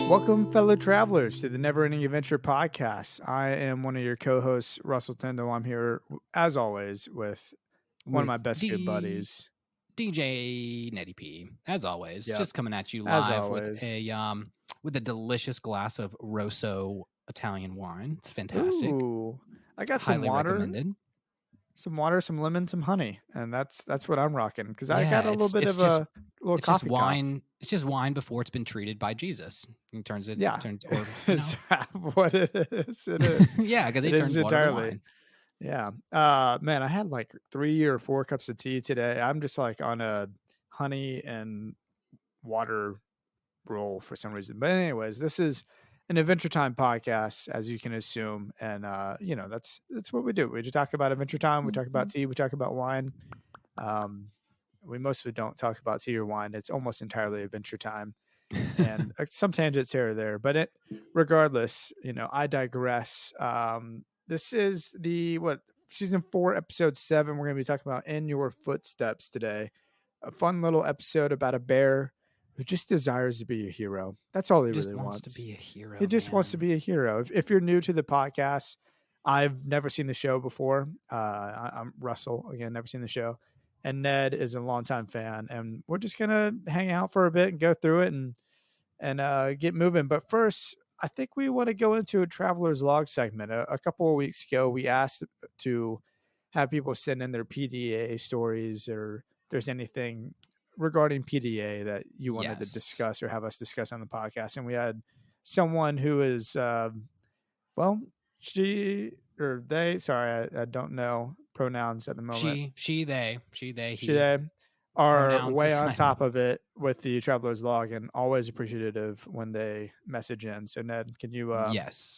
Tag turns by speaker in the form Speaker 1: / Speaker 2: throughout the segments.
Speaker 1: Welcome, fellow travelers, to the Never Ending Adventure podcast. I am one of your co-hosts, Russell Tyndall. I'm here, as always, with one of my best good buddies,
Speaker 2: DJ Nettie P. As always,
Speaker 1: Yep.
Speaker 2: just coming at you
Speaker 1: As
Speaker 2: live
Speaker 1: always.
Speaker 2: with a delicious glass of Rosso Italian wine. It's fantastic.
Speaker 1: Ooh, I got
Speaker 2: Highly
Speaker 1: some water,
Speaker 2: recommended.
Speaker 1: some lemon, some honey, and that's what I'm rocking because I got a little bit of a little
Speaker 2: it's
Speaker 1: coffee
Speaker 2: just wine. It's just wine before it's been treated by Jesus. He turns it.
Speaker 1: Yeah,
Speaker 2: Is
Speaker 1: that what it is? It is.
Speaker 2: Yeah, because he turns water to wine.
Speaker 1: Yeah. Man, I had like 3 or 4 cups of tea today. I'm just like on a honey and water roll for some reason. But anyways, this is an Adventure Time podcast, as you can assume. And that's what we do. We just talk about Adventure Time, we talk about tea, we talk about wine. We mostly don't talk about tea or wine. It's almost entirely Adventure Time. And some tangents here or there. But regardless, I digress. This is season 4, episode 7. We're going to be talking about In Your Footsteps today. A fun little episode about a bear who just desires to be a hero. That's all he really wants.
Speaker 2: To be a hero.
Speaker 1: He just wants to be a hero. If you're new to the podcast, I've never seen the show before. I'm Russell, again, never seen the show. And Ned is a longtime fan. And we're just going to hang out for a bit and go through it and get moving. But first, I think we want to go into a traveler's log segment. A couple of weeks ago, we asked to have people send in their PDA stories, or if there's anything regarding PDA that you wanted to discuss or have us discuss on the podcast. And we had someone who is, she or they, sorry, I don't know pronouns at the moment.
Speaker 2: She, they, he.
Speaker 1: They are way on top of it with the traveler's log and always appreciative when they message in. So Ned, can you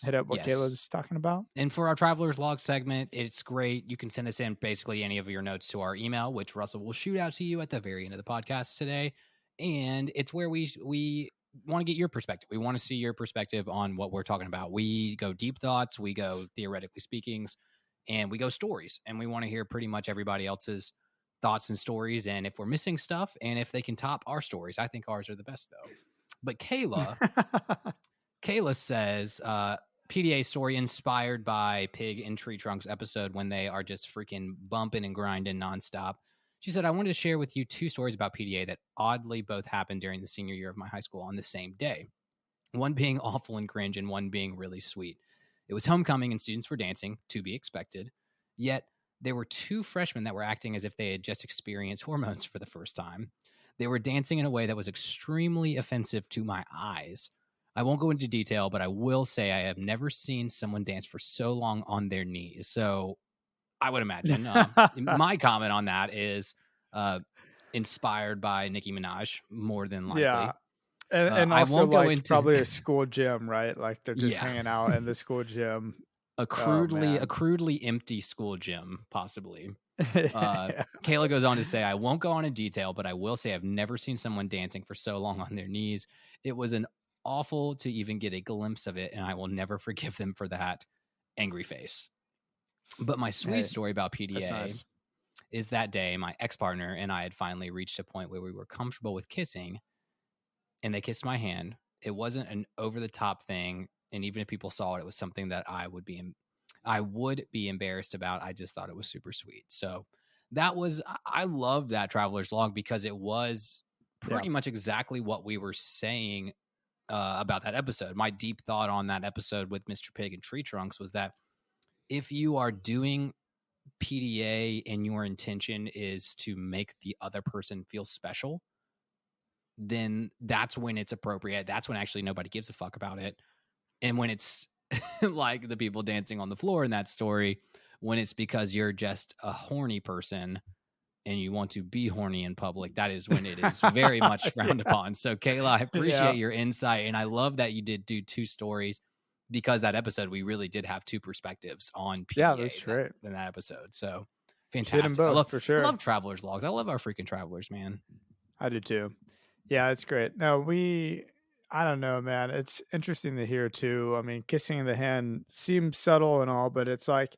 Speaker 1: hit up what Kayla's talking about?
Speaker 2: And for our traveler's log segment, it's great. You can send us in basically any of your notes to our email, which Russell will shoot out to you at the very end of the podcast today. And it's where we want to get your perspective. We want to see your perspective on what we're talking about. We go deep thoughts, we go theoretically speakings, and we go stories. And we want to hear pretty much everybody else's thoughts and stories, and if we're missing stuff, and if they can top our stories. I think ours are the best, though. But Kayla says, PDA story inspired by Pig in Tree Trunks episode when they are just freaking bumping and grinding nonstop. She said, I wanted to share with you 2 stories about PDA that oddly both happened during the senior year of my high school on the same day. One being awful and cringe, and one being really sweet. It was homecoming and students were dancing, to be expected. Yet there were 2 freshmen that were acting as if they had just experienced hormones for the first time. They were dancing in a way that was extremely offensive to my eyes. I won't go into detail, but I will say I have never seen someone dance for so long on their knees. So I would imagine my comment on that is inspired by Nicki Minaj, more than likely.
Speaker 1: Yeah. And also like probably a school gym, right? Like they're just hanging out in the school gym.
Speaker 2: A crudely empty school gym, possibly. Kayla goes on to say, I won't go on in detail, but I will say I've never seen someone dancing for so long on their knees. It was an awful to even get a glimpse of it, and I will never forgive them for that. Angry face. But my sweet story about PDA is that day my ex-partner and I had finally reached a point where we were comfortable with kissing, and they kissed my hand. It wasn't an over-the-top thing. And even if people saw it, it was something that I would be embarrassed about. I just thought it was super sweet. So I love that traveler's log because it was pretty much exactly what we were saying about that episode. My deep thought on that episode with Mr. Pig and Tree Trunks was that if you are doing PDA and your intention is to make the other person feel special, then that's when it's appropriate. That's when actually nobody gives a fuck about it. And when it's like the people dancing on the floor in that story, when it's because you're just a horny person and you want to be horny in public, that is when it is very much frowned upon. So Kayla, I appreciate your insight. And I love that you did do 2 stories because that episode, we really did have 2 perspectives on PDA.
Speaker 1: Yeah, that's right.
Speaker 2: In that episode. So fantastic.
Speaker 1: Both, for sure.
Speaker 2: I love travelers logs. I love our freaking travelers, man.
Speaker 1: I do too. Yeah, it's great. No, I don't know, man. It's interesting to hear too. I mean, kissing the hand seems subtle and all, but it's like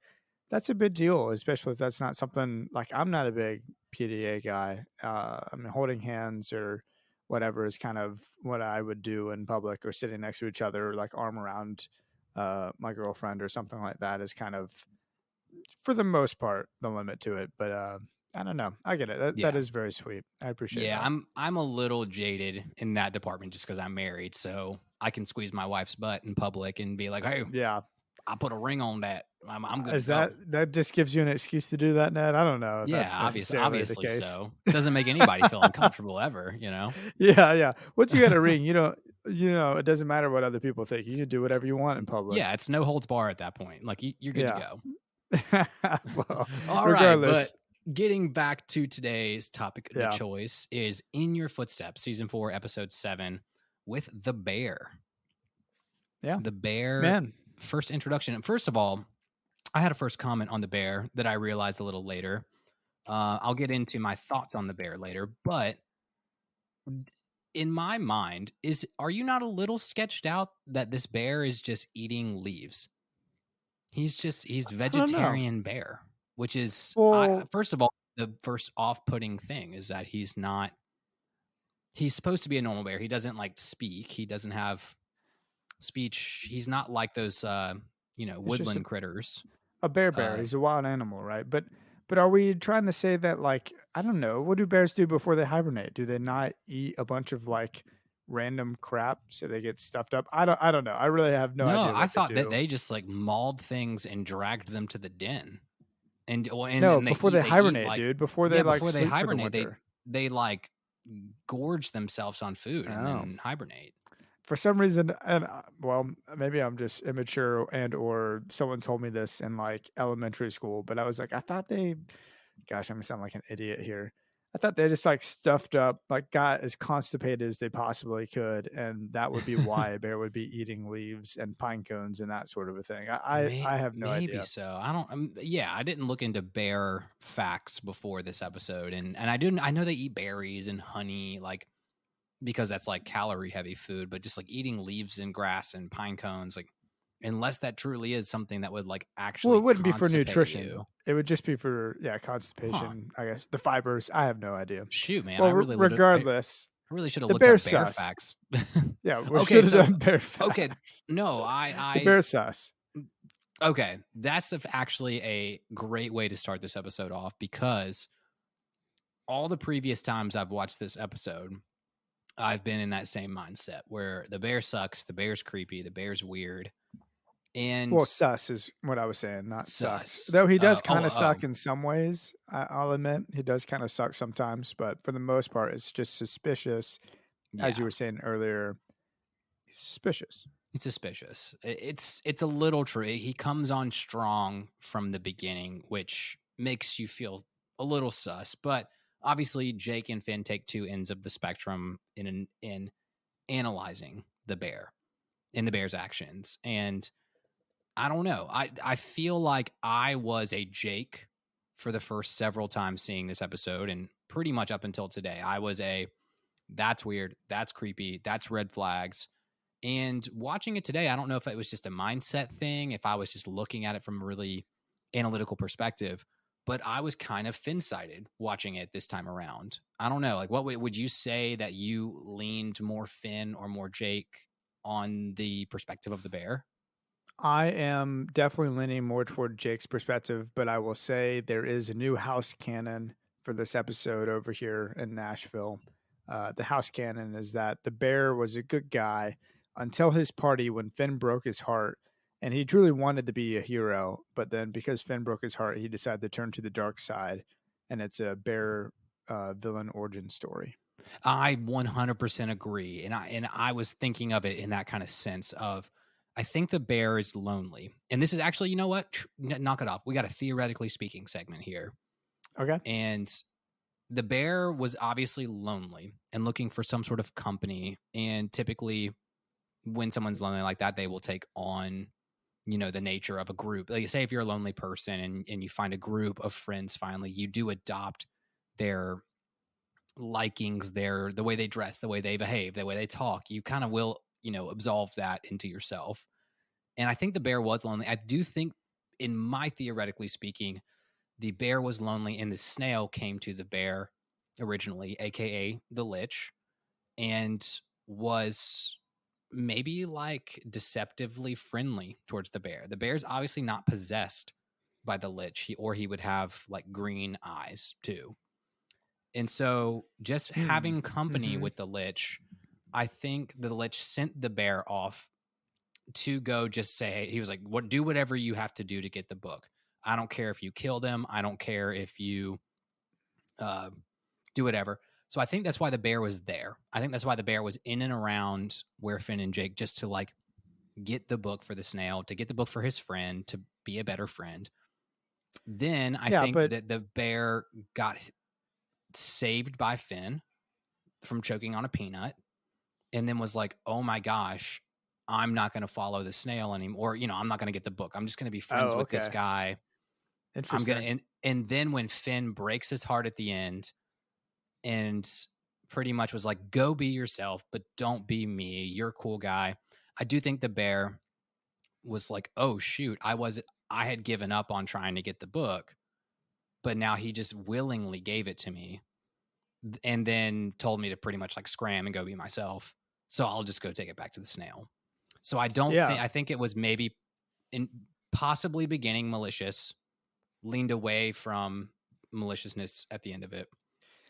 Speaker 1: that's a big deal, especially if that's not something like I'm not a big PDA guy. I mean, holding hands or whatever is kind of what I would do in public or sitting next to each other, like arm around my girlfriend or something like that is kind of, for the most part, the limit to it. But I don't know. I get it. That
Speaker 2: Yeah.
Speaker 1: is very sweet. I appreciate
Speaker 2: Yeah,
Speaker 1: that.
Speaker 2: I'm a little jaded in that department just because I'm married, so I can squeeze my wife's butt in public and be like, "Hey,
Speaker 1: Yeah.
Speaker 2: I put a ring on that. I'm good to
Speaker 1: Is
Speaker 2: go."
Speaker 1: that just gives you an excuse to do that, Ned? I don't know if
Speaker 2: Yeah,
Speaker 1: that's necessarily the
Speaker 2: obviously
Speaker 1: case.
Speaker 2: so. Doesn't make anybody feel uncomfortable ever, you know?
Speaker 1: Yeah, yeah. Once you get a ring, it doesn't matter what other people think. You
Speaker 2: It's
Speaker 1: can do whatever you want in
Speaker 2: yeah,
Speaker 1: public.
Speaker 2: it's no holds bar at that point. Like, you're good to
Speaker 1: Yeah.
Speaker 2: go.
Speaker 1: Well,
Speaker 2: All right, but
Speaker 1: regardless,
Speaker 2: getting back to today's topic, the
Speaker 1: yeah.
Speaker 2: choice is In Your Footsteps, season 4, episode 7, with the bear.
Speaker 1: Yeah.
Speaker 2: The bear
Speaker 1: Man.
Speaker 2: first introduction. And first of all, I had a first comment on the bear that I realized a little later. I'll get into my thoughts on the bear later, but in my mind, are you not a little sketched out that this bear is just eating leaves? He's
Speaker 1: I don't know.
Speaker 2: vegetarian bear, which is
Speaker 1: Well,
Speaker 2: first of all, the first off-putting thing is that he's supposed to be a normal bear. He doesn't like speak. He doesn't have speech. He's not like those
Speaker 1: it's just
Speaker 2: woodland critters.
Speaker 1: a bear.
Speaker 2: Uh
Speaker 1: He's a wild animal, right? But are we trying to say that, like, I don't know, what do bears do before they hibernate? Do they not eat a bunch of like random crap so they get stuffed up? I don't know. I really have no
Speaker 2: no,
Speaker 1: idea
Speaker 2: I
Speaker 1: what they
Speaker 2: thought that
Speaker 1: do.
Speaker 2: they just like mauled things and dragged them to the den.
Speaker 1: No,
Speaker 2: And
Speaker 1: before they
Speaker 2: they eat
Speaker 1: hibernate,
Speaker 2: like
Speaker 1: dude. Before they
Speaker 2: yeah,
Speaker 1: like
Speaker 2: before they
Speaker 1: sleep for the
Speaker 2: hibernate,
Speaker 1: winter.
Speaker 2: they like gorge themselves on food and
Speaker 1: Oh.
Speaker 2: then hibernate.
Speaker 1: For some reason, and well, maybe I'm just immature and or someone told me this in like elementary school, but I was like, I thought they, gosh, I'm gonna sound like an idiot here. I thought they just like stuffed up, like got as constipated as they possibly could, and that would be why a bear would be eating leaves and pine cones and that sort of a thing. I have no
Speaker 2: Maybe
Speaker 1: idea.
Speaker 2: so. I don't. Yeah, I didn't look into bear facts before this episode, and I didn't. I know they eat berries and honey, like because that's like calorie heavy food. But just like eating leaves and grass and pine cones, like unless that truly is something that would like
Speaker 1: Well, it
Speaker 2: actually
Speaker 1: wouldn't be for
Speaker 2: constipate
Speaker 1: nutrition.
Speaker 2: you.
Speaker 1: It would just be for
Speaker 2: Huh?
Speaker 1: constipation. I guess the fibers. I have no idea.
Speaker 2: Shoot, man,
Speaker 1: Well,
Speaker 2: I
Speaker 1: regardless,
Speaker 2: really should have
Speaker 1: the
Speaker 2: looked
Speaker 1: bear
Speaker 2: up bear
Speaker 1: sus.
Speaker 2: facts.
Speaker 1: Yeah, we
Speaker 2: Okay,
Speaker 1: should have
Speaker 2: so
Speaker 1: done bear
Speaker 2: okay,
Speaker 1: facts.
Speaker 2: no,
Speaker 1: The bear sus.
Speaker 2: okay, that's actually a great way to start this episode off because all the previous times I've watched this episode, I've been in that same mindset where the bear sucks, the bear's creepy, the bear's weird, and
Speaker 1: Well, sus is what I was saying, not sucks.
Speaker 2: sus.
Speaker 1: Though he does kind of
Speaker 2: Oh,
Speaker 1: suck in some ways. I'll admit he does kind of suck sometimes, but for the most part, it's just suspicious. As you
Speaker 2: yeah,
Speaker 1: were saying earlier, he's suspicious.
Speaker 2: it's suspicious. It's a little true. He comes on strong from the beginning, which makes you feel a little sus. But obviously, Jake and Finn take two ends of the spectrum in analyzing the bear and the bear's actions. And I don't know. I feel like I was a Jake for the first several times seeing this episode, and pretty much up until today, I was a that's weird, that's creepy, that's red flags. And watching it today, I don't know if it was just a mindset thing, if I was just looking at it from a really analytical perspective, but I was kind of Finn-sided watching it this time around. I don't know. Like, what would you say that you leaned more Finn or more Jake on the perspective of the bear?
Speaker 1: I am definitely leaning more toward Jake's perspective, but I will say there is a new house canon for this episode over here in Nashville. The house canon is that the bear was a good guy until his party when Finn broke his heart, and he truly wanted to be a hero. But then because Finn broke his heart, he decided to turn to the dark side, and it's a bear villain origin story.
Speaker 2: I 100% agree, and I was thinking of it in that kind of sense of I think the bear is lonely, and this is actually, you know what? Knock it off. We got a theoretically speaking segment here,
Speaker 1: Okay.
Speaker 2: and the bear was obviously lonely and looking for some sort of company. And typically, when someone's lonely like that, they will take on the nature of a group. Like, say if you're a lonely person and you find a group of friends, finally you do adopt their likings, the way they dress, the way they behave, the way they talk. You kind of will, absolve that into yourself. And I think the bear was lonely. I do think, in my theoretically speaking, the bear was lonely and the snail came to the bear originally, aka the lich, and was maybe like deceptively friendly towards the bear. The bear's obviously not possessed by the lich, or he would have like green eyes too. And so just having company
Speaker 1: Mm-hmm.
Speaker 2: with the lich, I think the lich sent the bear off to go just say, hey, he was like, "What? Do whatever you have to do to get the book. I don't care if you kill them. I don't care if you do whatever." So I think that's why the bear was there. I think that's why the bear was in and around where Finn and Jake, just to like get the book for the snail, to get the book for his friend, to be a better friend. Then I think
Speaker 1: but
Speaker 2: that the bear got saved by Finn from choking on a peanut, and then was like, "Oh my gosh, I'm not going to follow the snail anymore. I'm not going to get the book. I'm just going to be friends with this
Speaker 1: okay.
Speaker 2: guy. I'm
Speaker 1: Interesting.
Speaker 2: going to." And then when Finn breaks his heart at the end and pretty much was like, "Go be yourself, but don't be me. You're a cool guy." I do think the bear was like, "Oh shoot, I had given up on trying to get the book, but now he just willingly gave it to me and then told me to pretty much like scram and go be myself. So I'll just go take it back to the snail." So I think it was maybe in possibly beginning malicious, leaned away from maliciousness at the end of it.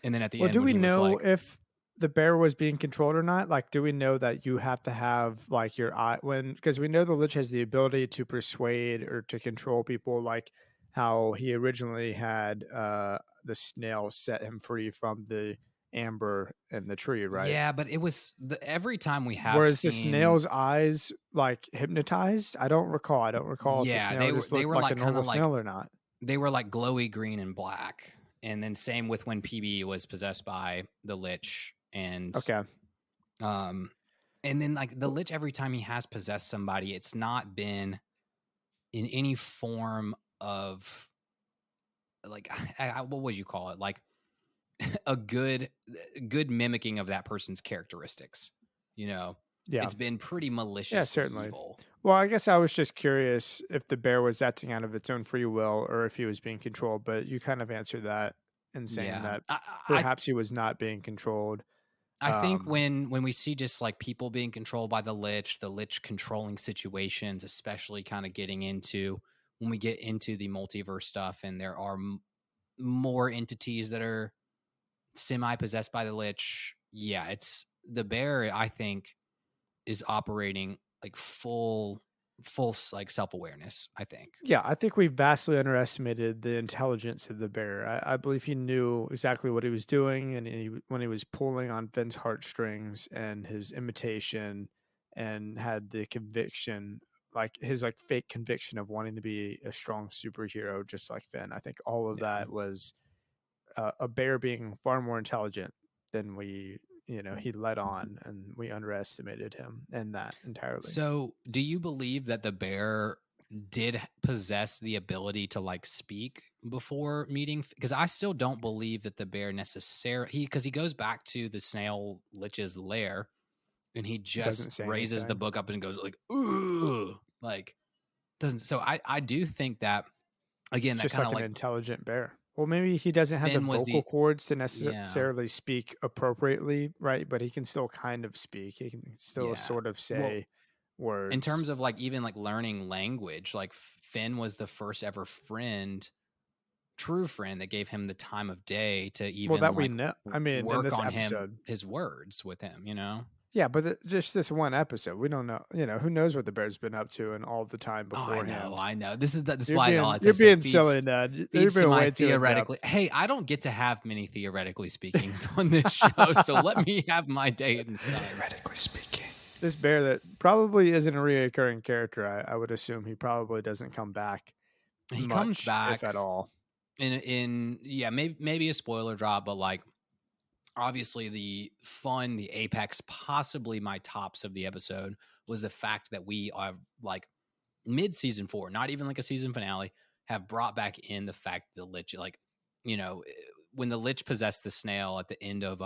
Speaker 2: And then at the
Speaker 1: Well,
Speaker 2: end
Speaker 1: do
Speaker 2: when
Speaker 1: we
Speaker 2: he was
Speaker 1: know
Speaker 2: like,
Speaker 1: if the bear was being controlled or not? Like, do we know that you have to have like your eye because we know the lich has the ability to persuade or to control people, like how he originally had the snail set him free from the amber in the tree, right?
Speaker 2: yeah, but it was every time we have
Speaker 1: Whereas the
Speaker 2: seen,
Speaker 1: snail's eyes like hypnotized. I don't recall. I don't recall if the
Speaker 2: yeah,
Speaker 1: snail just
Speaker 2: they
Speaker 1: looked
Speaker 2: were
Speaker 1: like a
Speaker 2: like kind
Speaker 1: normal
Speaker 2: of like,
Speaker 1: snail or not.
Speaker 2: they were like glowy green and black. And then same with when PB was possessed by the lich.
Speaker 1: Okay.
Speaker 2: Um, and then like the lich, every time he has possessed somebody, it's not been in any form of like, what would you call it? Like a good mimicking of that person's characteristics. You know,
Speaker 1: Yeah.
Speaker 2: it's been pretty
Speaker 1: Yeah,
Speaker 2: maliciously
Speaker 1: certainly.
Speaker 2: evil.
Speaker 1: Well, I guess I was just curious if the bear was acting out of its own free will or if he was being controlled, but you kind of answered that in saying
Speaker 2: Yeah,
Speaker 1: that
Speaker 2: I
Speaker 1: perhaps he was not being controlled.
Speaker 2: I think
Speaker 1: Um,
Speaker 2: when we see just like people being controlled by the lich controlling situations, especially kind of getting into when we get into the multiverse stuff, and there are more entities that are semi possessed by the lich. Yeah, it's the bear. I think is operating like full like self awareness. I think.
Speaker 1: yeah, I think we vastly underestimated the intelligence of the bear. I believe he knew exactly what he was doing, and when he was pulling on Finn's heartstrings and his imitation, and had the conviction, like his like fake conviction of wanting to be a strong superhero, just like Finn. I think all of
Speaker 2: Yeah.
Speaker 1: that was a bear being far more intelligent than he let on, and we underestimated him in that entirely.
Speaker 2: So, do you believe that the bear did possess the ability to like speak before meeting? Because I still don't believe that the bear necessarily because he goes back to the snail lich's lair and he just
Speaker 1: Doesn't say
Speaker 2: raises the
Speaker 1: anything.
Speaker 2: book up and goes like, "Ooh," like doesn't. So I do think that again
Speaker 1: It's
Speaker 2: that
Speaker 1: just
Speaker 2: kind of
Speaker 1: like an
Speaker 2: like
Speaker 1: intelligent bear. Well, maybe he doesn't have the
Speaker 2: Finn was
Speaker 1: vocal
Speaker 2: the
Speaker 1: cords to
Speaker 2: yeah
Speaker 1: necessarily speak appropriately, right? But he can still kind of speak. He can still
Speaker 2: yeah.
Speaker 1: sort of
Speaker 2: Well,
Speaker 1: say
Speaker 2: in
Speaker 1: words.
Speaker 2: terms of like even like learning language, like Finn was the first ever true friend that gave him the time of day to
Speaker 1: Well,
Speaker 2: even
Speaker 1: that we
Speaker 2: like
Speaker 1: know. I mean, in
Speaker 2: work
Speaker 1: this
Speaker 2: on him
Speaker 1: episode,
Speaker 2: his words with him,
Speaker 1: yeah, but just this one episode, we don't know. Who knows what the bear's been up to and all the time
Speaker 2: Oh,
Speaker 1: beforehand.
Speaker 2: I know. This is
Speaker 1: You're
Speaker 2: why
Speaker 1: being
Speaker 2: as I
Speaker 1: you're
Speaker 2: said,
Speaker 1: being silly, Ned. You're
Speaker 2: feeds to
Speaker 1: being
Speaker 2: my
Speaker 1: way too in depth.
Speaker 2: theoretically. Hey, I don't get to have many theoretically speakings on this show, so let me have my day in the sun.
Speaker 1: Theoretically speaking, this bear that probably isn't a reoccurring character. I would assume he probably doesn't come back
Speaker 2: He comes
Speaker 1: much, if
Speaker 2: back
Speaker 1: at all.
Speaker 2: in yeah, maybe a spoiler drop, but like obviously the apex, possibly my tops of the episode was the fact that we are like mid season 4, not even like a season finale, have brought back in the fact that the lich, like, when the lich possessed the snail at the end of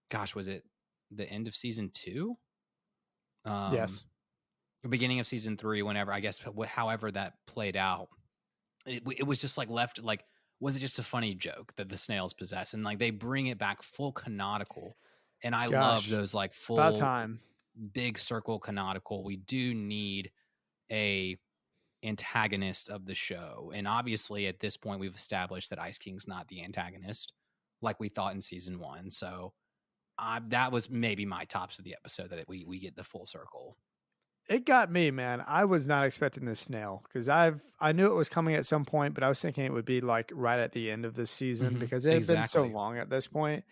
Speaker 2: gosh, was it the end of season 2?
Speaker 1: Yes.
Speaker 2: Beginning of season 3, whenever, I guess, however that played out, it was just like left like, was it just a funny joke that the snails possess? And like they bring it back full canonical, and I love
Speaker 1: Gosh,
Speaker 2: those like
Speaker 1: about
Speaker 2: full
Speaker 1: time.
Speaker 2: big circle canonical. We do need a antagonist of the show, and obviously at this point we've established that Ice King's not the antagonist like we thought in season 1. So that was maybe my tops of the episode, that we get the full circle.
Speaker 1: It got me, man. I was not expecting this snail because I knew it was coming at some point, but I was thinking it would be like right at the end of this season because it had been so
Speaker 2: Exactly.
Speaker 1: long at this point.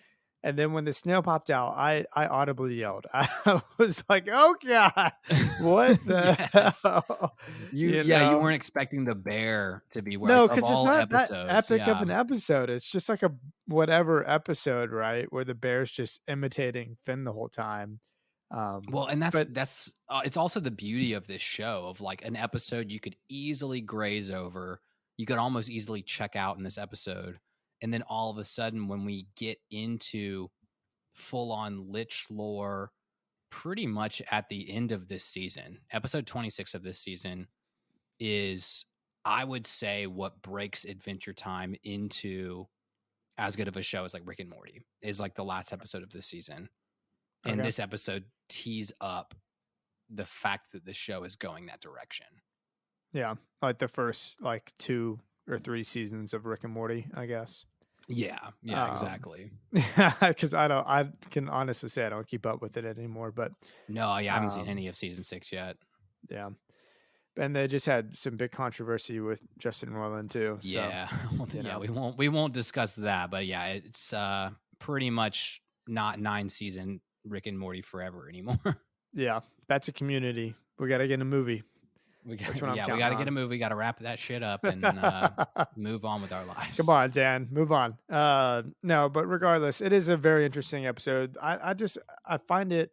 Speaker 1: And then when the snail popped out, I audibly yelled. I was like, "Oh God, what the
Speaker 2: Yes.
Speaker 1: hell?"
Speaker 2: You weren't expecting the bear to be where,
Speaker 1: No,
Speaker 2: of
Speaker 1: because it's
Speaker 2: all
Speaker 1: not
Speaker 2: episodes.
Speaker 1: that epic of an episode. It's just like a whatever episode, right? Where the bear's just imitating Finn the whole time.
Speaker 2: Well, and
Speaker 1: But
Speaker 2: that's it's also the beauty of this show, of like an episode you could easily graze over, you could almost easily check out in this episode, and then all of a sudden when we get into full on lich lore pretty much at the end of this season, episode 26 of this season is, I would say, what breaks Adventure Time into as good of a show as like Rick and Morty, is like the last episode of this season. And this episode tees up the fact that the show is going that direction.
Speaker 1: Yeah, like the first like 2 or 3 seasons of Rick and Morty, I guess.
Speaker 2: Yeah, exactly.
Speaker 1: Because I can honestly say I don't keep up with it anymore. But
Speaker 2: no, I haven't seen any of season 6 yet.
Speaker 1: Yeah, and they just had some big controversy with Justin Roiland too. So,
Speaker 2: yeah, yeah, we won't discuss that. But yeah, it's pretty much not 9-season Rick and Morty forever anymore.
Speaker 1: Yeah, that's a Community. We got to get a movie.
Speaker 2: We got to get a movie. Got to wrap that shit up and move on with our lives.
Speaker 1: Come on, Dan, move on. No, but regardless, it is a very interesting episode. I find it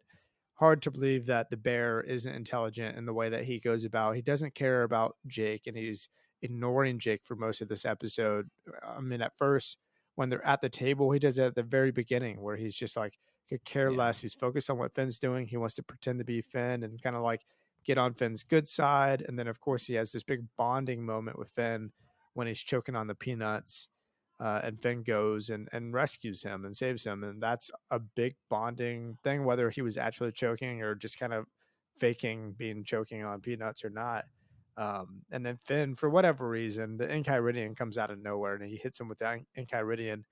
Speaker 1: hard to believe that the bear isn't intelligent in the way that he goes about. He doesn't care about Jake, and he's ignoring Jake for most of this episode. I mean, at first, when they're at the table, he does it at the very beginning, where he's just like, could care less. He's focused on what Finn's doing. He wants to pretend to be Finn and kind of like get on Finn's good side. And then, of course, he has this big bonding moment with Finn when he's choking on the peanuts. And Finn goes and rescues him and saves him. And that's a big bonding thing, whether he was actually choking or just kind of faking being choking on peanuts or not. And then Finn, for whatever reason, the Enchiridion comes out of nowhere and he hits him with the Enchiridion.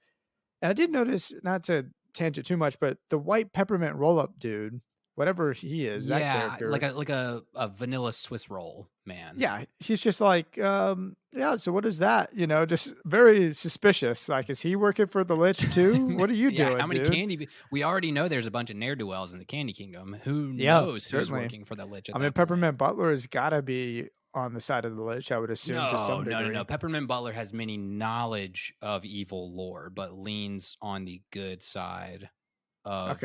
Speaker 1: And I did notice, not to tangent too much, but the white peppermint roll-up dude, whatever he is, that character,
Speaker 2: like a vanilla Swiss roll man.
Speaker 1: Yeah, he's just like, yeah. So what is that? Just very suspicious. Like, is he working for the Lich too? What are you doing?
Speaker 2: How many
Speaker 1: dude?
Speaker 2: candy? We already know there's a bunch of ne'er-do-wells in the Candy Kingdom. Who knows who's working for the Lich?
Speaker 1: Peppermint Butler has got to be on the side of the Lich, I would assume.
Speaker 2: No. Peppermint Butler has many knowledge of evil lore, but leans on the good side of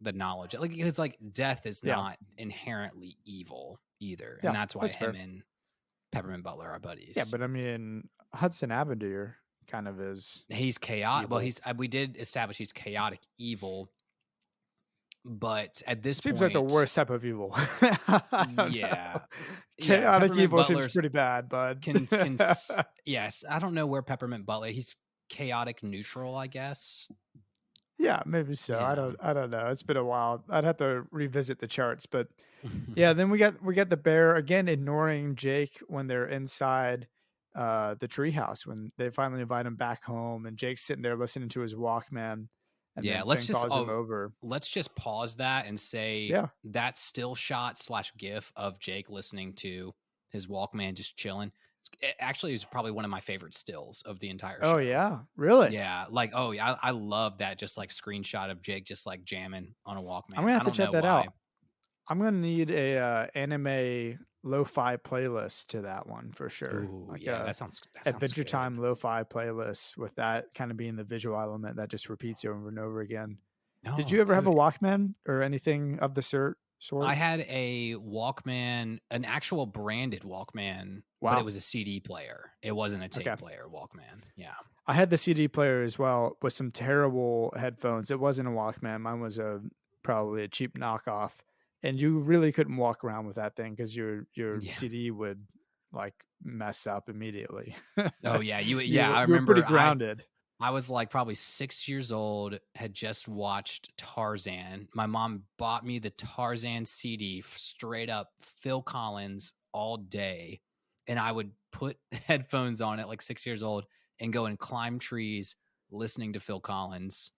Speaker 2: the knowledge. Like, it's like death is not inherently evil either, and that's why him and Peppermint Butler are buddies.
Speaker 1: Yeah, but I mean, Hudson Abadir kind of is.
Speaker 2: He's chaotic. Well, we did establish he's chaotic evil. But at this
Speaker 1: seems
Speaker 2: point,
Speaker 1: like the worst type of evil.
Speaker 2: Chaotic
Speaker 1: evil seems pretty bad, bud.
Speaker 2: Yes, I don't know where Peppermint Butler. He's chaotic neutral, I guess.
Speaker 1: Yeah, maybe so. Yeah. I don't know. It's been a while. I'd have to revisit the charts, but yeah. Then we get the bear again ignoring Jake when they're inside the treehouse when they finally invite him back home, and Jake's sitting there listening to his Walkman. And
Speaker 2: let's just pause that and say that still shot / gif of Jake listening to his Walkman just chilling. Actually, it's probably one of my favorite stills of the entire show.
Speaker 1: Oh yeah, really?
Speaker 2: Yeah, like I love that just like screenshot of Jake just like jamming on a Walkman.
Speaker 1: I'm gonna have to check that out. I'm gonna need a anime lo-fi playlist to that one for sure.
Speaker 2: Ooh, that sounds
Speaker 1: Adventure Time lo-fi playlist with that kind of being the visual element that just repeats over and over again. Did you ever have a Walkman or anything of the sort Sort
Speaker 2: I
Speaker 1: of?
Speaker 2: had a Walkman, an actual branded Walkman, but it
Speaker 1: Wow.
Speaker 2: was a CD player. It wasn't a
Speaker 1: Okay.
Speaker 2: tape player Walkman. Yeah.
Speaker 1: I had the CD player as well with some terrible headphones. It wasn't a Walkman. Mine was probably a cheap knockoff, and you really couldn't walk around with that thing because your
Speaker 2: Yeah.
Speaker 1: CD would like mess up immediately.
Speaker 2: Oh yeah. I
Speaker 1: You were pretty
Speaker 2: remember
Speaker 1: grounded.
Speaker 2: I was like probably 6 years old, had just watched Tarzan. My mom bought me the Tarzan CD, straight up Phil Collins all day. And I would put headphones on at like 6 years old and go and climb trees listening to Phil Collins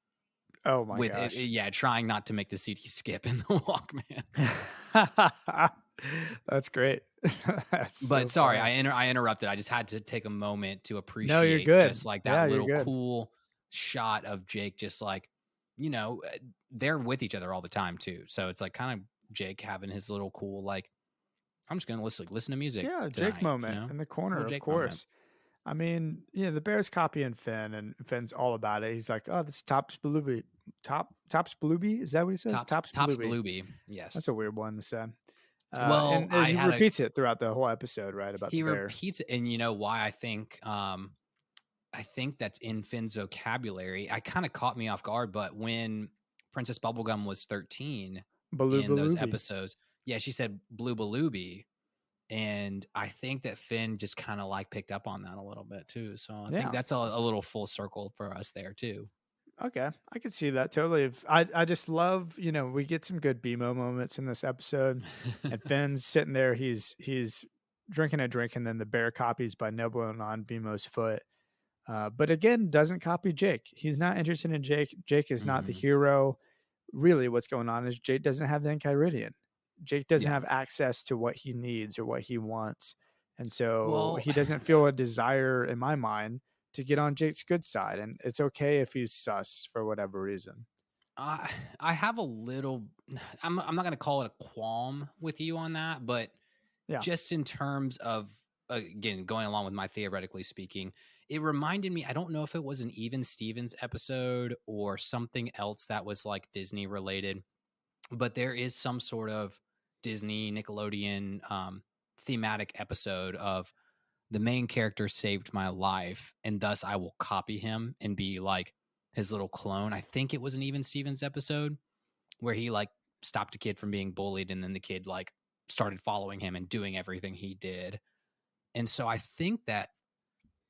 Speaker 1: Oh my
Speaker 2: with it,
Speaker 1: gosh.
Speaker 2: trying not to make the CD skip in the Walkman.
Speaker 1: That's great. That's so
Speaker 2: But sorry,
Speaker 1: funny.
Speaker 2: I interrupted. I just had to take a moment to
Speaker 1: No, you're
Speaker 2: appreciate
Speaker 1: good.
Speaker 2: just like that
Speaker 1: Yeah, you're
Speaker 2: little
Speaker 1: good.
Speaker 2: cool shot of Jake, just like, they're with each other all the time too. So it's like kind of Jake having his little cool, like, I'm just gonna listen to music
Speaker 1: Yeah, Jake
Speaker 2: tonight,
Speaker 1: moment in the corner,
Speaker 2: little
Speaker 1: of
Speaker 2: Jake moment.
Speaker 1: course. I mean, yeah, the Bears copying Finn, and Finn's all about it. He's like, "Oh, this is Tops Blueby, Tops Blueby." Is that what he says? Tops
Speaker 2: Tops
Speaker 1: Blueby.
Speaker 2: Blueby,
Speaker 1: That's
Speaker 2: yes.
Speaker 1: a weird one to say.
Speaker 2: Well,
Speaker 1: And he repeats it throughout the whole episode, right? About the
Speaker 2: he
Speaker 1: bear.
Speaker 2: repeats it, and you know why I think that's in Finn's vocabulary. I kind of caught me off guard, but when Princess Bubblegum was 13
Speaker 1: Baloo
Speaker 2: in those
Speaker 1: Balooby.
Speaker 2: episodes, yeah, she said Blue Balooby. And I think that Finn just kind of like picked up on that a little bit too. So I think
Speaker 1: Yeah.
Speaker 2: that's a little full circle for us there too.
Speaker 1: Okay, I can see that totally. I just love, we get some good BMO moments in this episode, and Finn's sitting there. He's drinking a drink, and then the bear copies by nibbling on BMO's foot. But again, doesn't copy Jake. He's not interested in Jake. Jake is not the
Speaker 2: Mm-hmm.
Speaker 1: hero. Really, what's going on is Jake doesn't have the Enchiridion. Jake doesn't
Speaker 2: Yeah.
Speaker 1: have access to what he needs or what he wants. And so
Speaker 2: Well,
Speaker 1: he doesn't feel a desire, in my mind, to get on Jake's good side. And it's okay if he's sus for whatever reason.
Speaker 2: I have a little. I'm not going to call it a qualm with you on that, but
Speaker 1: Yeah.
Speaker 2: just in terms of, again, going along with my theoretically speaking, it reminded me, I don't know if it was an Even Stevens episode or something else that was like Disney related, but there is some sort of Disney Nickelodeon thematic episode of the main character saved my life, and thus I will copy him and be like his little clone. I think it was an Even Stevens episode where he like stopped a kid from being bullied, and then the kid like started following him and doing everything he did. And so I think that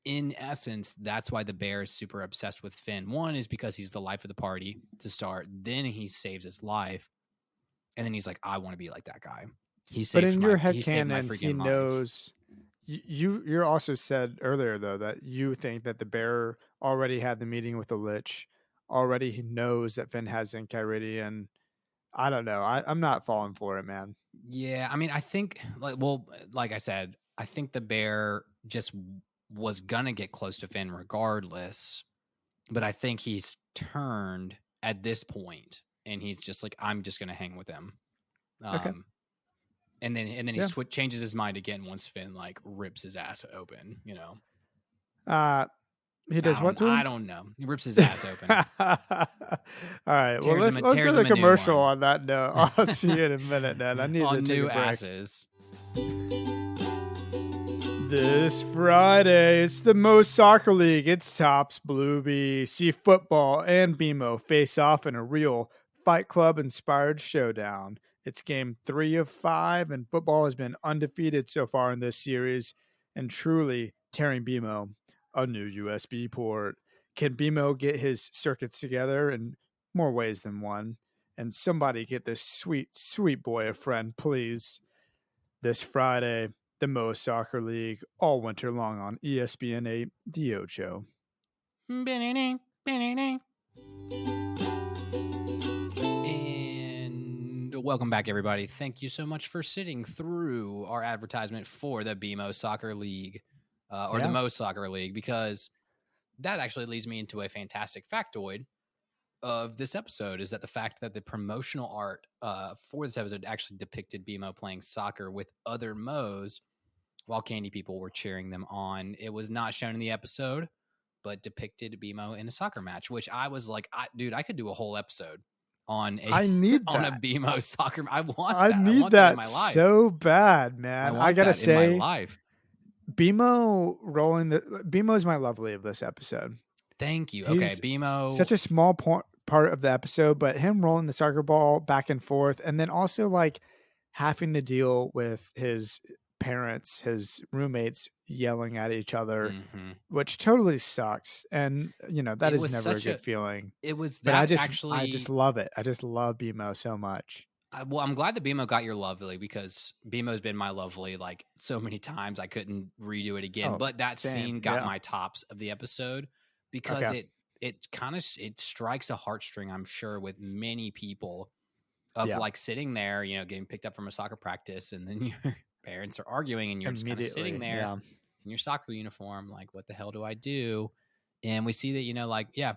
Speaker 2: in essence, that's why the bear is super obsessed with Finn. One is because he's the life of the party to start. Then he saves his life. And then he's like, I want to be like that guy. He
Speaker 1: But
Speaker 2: saved
Speaker 1: in your
Speaker 2: my
Speaker 1: headcanon, he
Speaker 2: freaking life.
Speaker 1: knows. You also said earlier, though, that you think that the bear already had the meeting with the lich. Already he knows that Finn has Enchiridion. I don't know. I'm not falling for it, man.
Speaker 2: Yeah, I mean, I think, like I said, I think the bear just was gonna get close to Finn regardless, but I think he's turned at this point, and he's just like, I'm just gonna hang with him.
Speaker 1: Okay.
Speaker 2: And then he changes his mind again once Finn like rips his ass open.
Speaker 1: He does what to him?
Speaker 2: I don't know. He rips his ass open.
Speaker 1: All right. Well, let's go to the commercial on that note. I'll see you in a minute, man. I need to take
Speaker 2: new
Speaker 1: a break.
Speaker 2: asses.
Speaker 1: This Friday, it's the Mo Soccer League. It's Tops Blueby. See football and BMO face off in a real Fight Club-inspired showdown. It's game 3 of 5, and football has been undefeated so far in this series, and truly tearing BMO a new USB port. Can BMO get his circuits together in more ways than one? And somebody get this sweet, sweet boy a friend, please. This Friday, the Mo Soccer League, all winter long on ESPN 8, The Ocho.
Speaker 2: And welcome back, everybody. Thank you so much for sitting through our advertisement for the BMO Soccer League, the Mo Soccer League, because that actually leads me into a fantastic factoid of this episode, is that the fact that the promotional art for this episode actually depicted BMO playing soccer with other Mo's while Candy people were cheering them on. It was not shown in the episode, but depicted BMO in a soccer match, which I was like, dude, I could do a whole episode on a
Speaker 1: I need
Speaker 2: on a
Speaker 1: that.
Speaker 2: BMO soccer. I want
Speaker 1: I
Speaker 2: that. I
Speaker 1: need
Speaker 2: want that in
Speaker 1: that
Speaker 2: my life.
Speaker 1: so bad,
Speaker 2: I
Speaker 1: man. I
Speaker 2: want
Speaker 1: gotta
Speaker 2: that in my
Speaker 1: say,
Speaker 2: life.
Speaker 1: BMO is my lovely of this episode.
Speaker 2: Thank you. Okay,
Speaker 1: He's
Speaker 2: BMO.
Speaker 1: such a small part of the episode, but him rolling the soccer ball back and forth, and then also like having to deal with his parents, his roommates yelling at each other,
Speaker 2: Mhm.
Speaker 1: which totally sucks. And that
Speaker 2: It
Speaker 1: is
Speaker 2: was
Speaker 1: never a
Speaker 2: such
Speaker 1: good
Speaker 2: a.
Speaker 1: feeling.
Speaker 2: It was
Speaker 1: But I
Speaker 2: that
Speaker 1: just I just
Speaker 2: actually.
Speaker 1: love it. I just love BMO so much.
Speaker 2: Well, I'm glad that BMO got your lovely because BMO's been my lovely like so many times I couldn't redo it again.
Speaker 1: Oh,
Speaker 2: But that
Speaker 1: same.
Speaker 2: scene got
Speaker 1: Yeah.
Speaker 2: my tops of the episode because
Speaker 1: Okay.
Speaker 2: it strikes a heartstring, I'm sure, with many people of
Speaker 1: Yeah.
Speaker 2: like sitting there, getting picked up from a soccer practice, and then your parents are arguing, and you're just kind of sitting
Speaker 1: Immediately.
Speaker 2: there
Speaker 1: Yeah.
Speaker 2: in your soccer uniform, like, what the hell do I do? And we see that, like, yeah,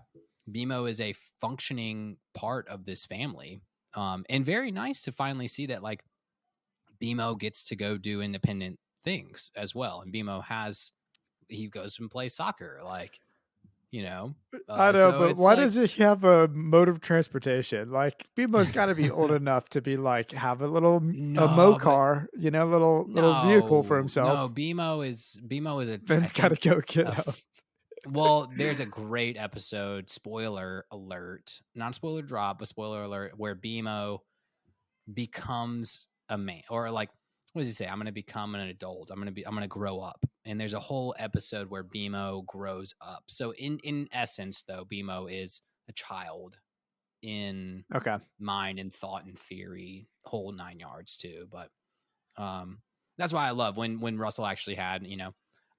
Speaker 2: BMO is a functioning part of this family. And very nice to finally see that, like, BMO gets to go do independent things as well. And he goes and plays soccer, like, you know.
Speaker 1: I know,
Speaker 2: So
Speaker 1: but
Speaker 2: it's
Speaker 1: why
Speaker 2: like,
Speaker 1: does he have a mode of transportation? Like BMO's got to be old enough to be like have a mo
Speaker 2: no, but
Speaker 1: car, little vehicle for
Speaker 2: no,
Speaker 1: himself.
Speaker 2: BMO is I
Speaker 1: Ben's got to
Speaker 2: think
Speaker 1: go get
Speaker 2: a
Speaker 1: him.
Speaker 2: well, there's a great episode, spoiler alert, not spoiler drop, but spoiler alert, where BMO becomes a man, or like, what does he say? I'm going to become an adult. I'm going to grow up. And there's a whole episode where BMO grows up. So in essence, though, BMO is a child in
Speaker 1: Okay.
Speaker 2: mind and thought and theory, whole 9 yards too. But that's why I love when Russell actually had,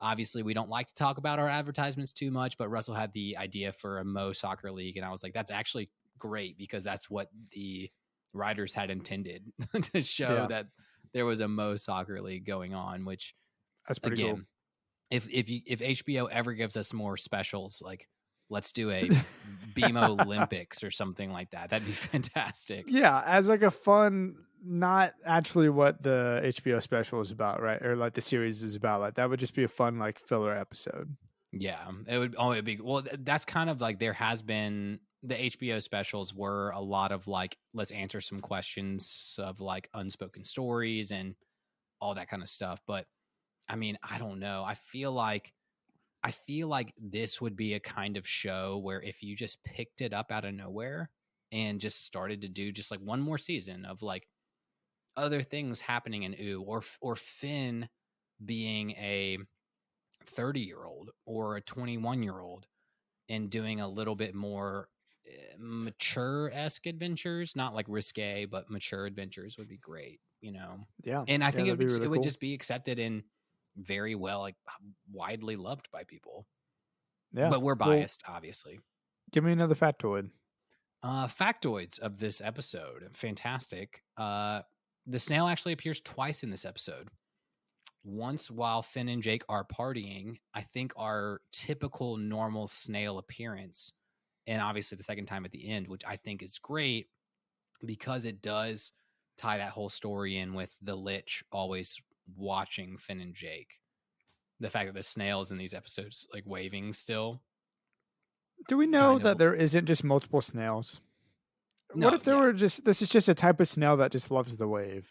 Speaker 2: obviously we don't like to talk about our advertisements too much, but Russell had the idea for a Mo soccer league. And I was like, that's actually great because that's what the writers had intended to show
Speaker 1: Yeah.
Speaker 2: that there was a Mo soccer league going on, which
Speaker 1: That's pretty cool.
Speaker 2: again, if HBO ever gives us more specials, like let's do a BMO Olympics or something like that. That'd be fantastic.
Speaker 1: Yeah, as like a fun, not actually what the HBO special is about, right? Or like the series is about. Like that would just be a fun like filler episode.
Speaker 2: Yeah, it would only be well. That's kind of like there has been the HBO specials were a lot of like let's answer some questions of like unspoken stories and all that kind of stuff. But I mean, I don't know. I feel like this would be a kind of show where if you just picked it up out of nowhere and just started to do just like one more season of like other things happening in Ooh, or Finn being a 30-year-old or a 21-year-old and doing a little bit more mature-esque adventures, not like risque, but mature adventures would be great,
Speaker 1: Yeah.
Speaker 2: And I
Speaker 1: Yeah,
Speaker 2: think
Speaker 1: that'd be
Speaker 2: it
Speaker 1: really
Speaker 2: would
Speaker 1: cool.
Speaker 2: just be accepted and very well, like widely loved by people.
Speaker 1: Yeah.
Speaker 2: But we're
Speaker 1: Well,
Speaker 2: biased, obviously.
Speaker 1: give me another factoid.
Speaker 2: Factoids of this episode. Fantastic. The snail actually appears twice in this episode. Once while Finn and Jake are partying, I think our typical normal snail appearance. And obviously the second time at the end, which I think is great because it does tie that whole story in with the Lich always watching Finn and Jake. The fact that the snail is in these episodes like waving still.
Speaker 1: Do we know
Speaker 2: Kind of
Speaker 1: that there isn't just multiple snails? What
Speaker 2: no,
Speaker 1: if there
Speaker 2: yeah.
Speaker 1: were this is just a type of snail that just loves the wave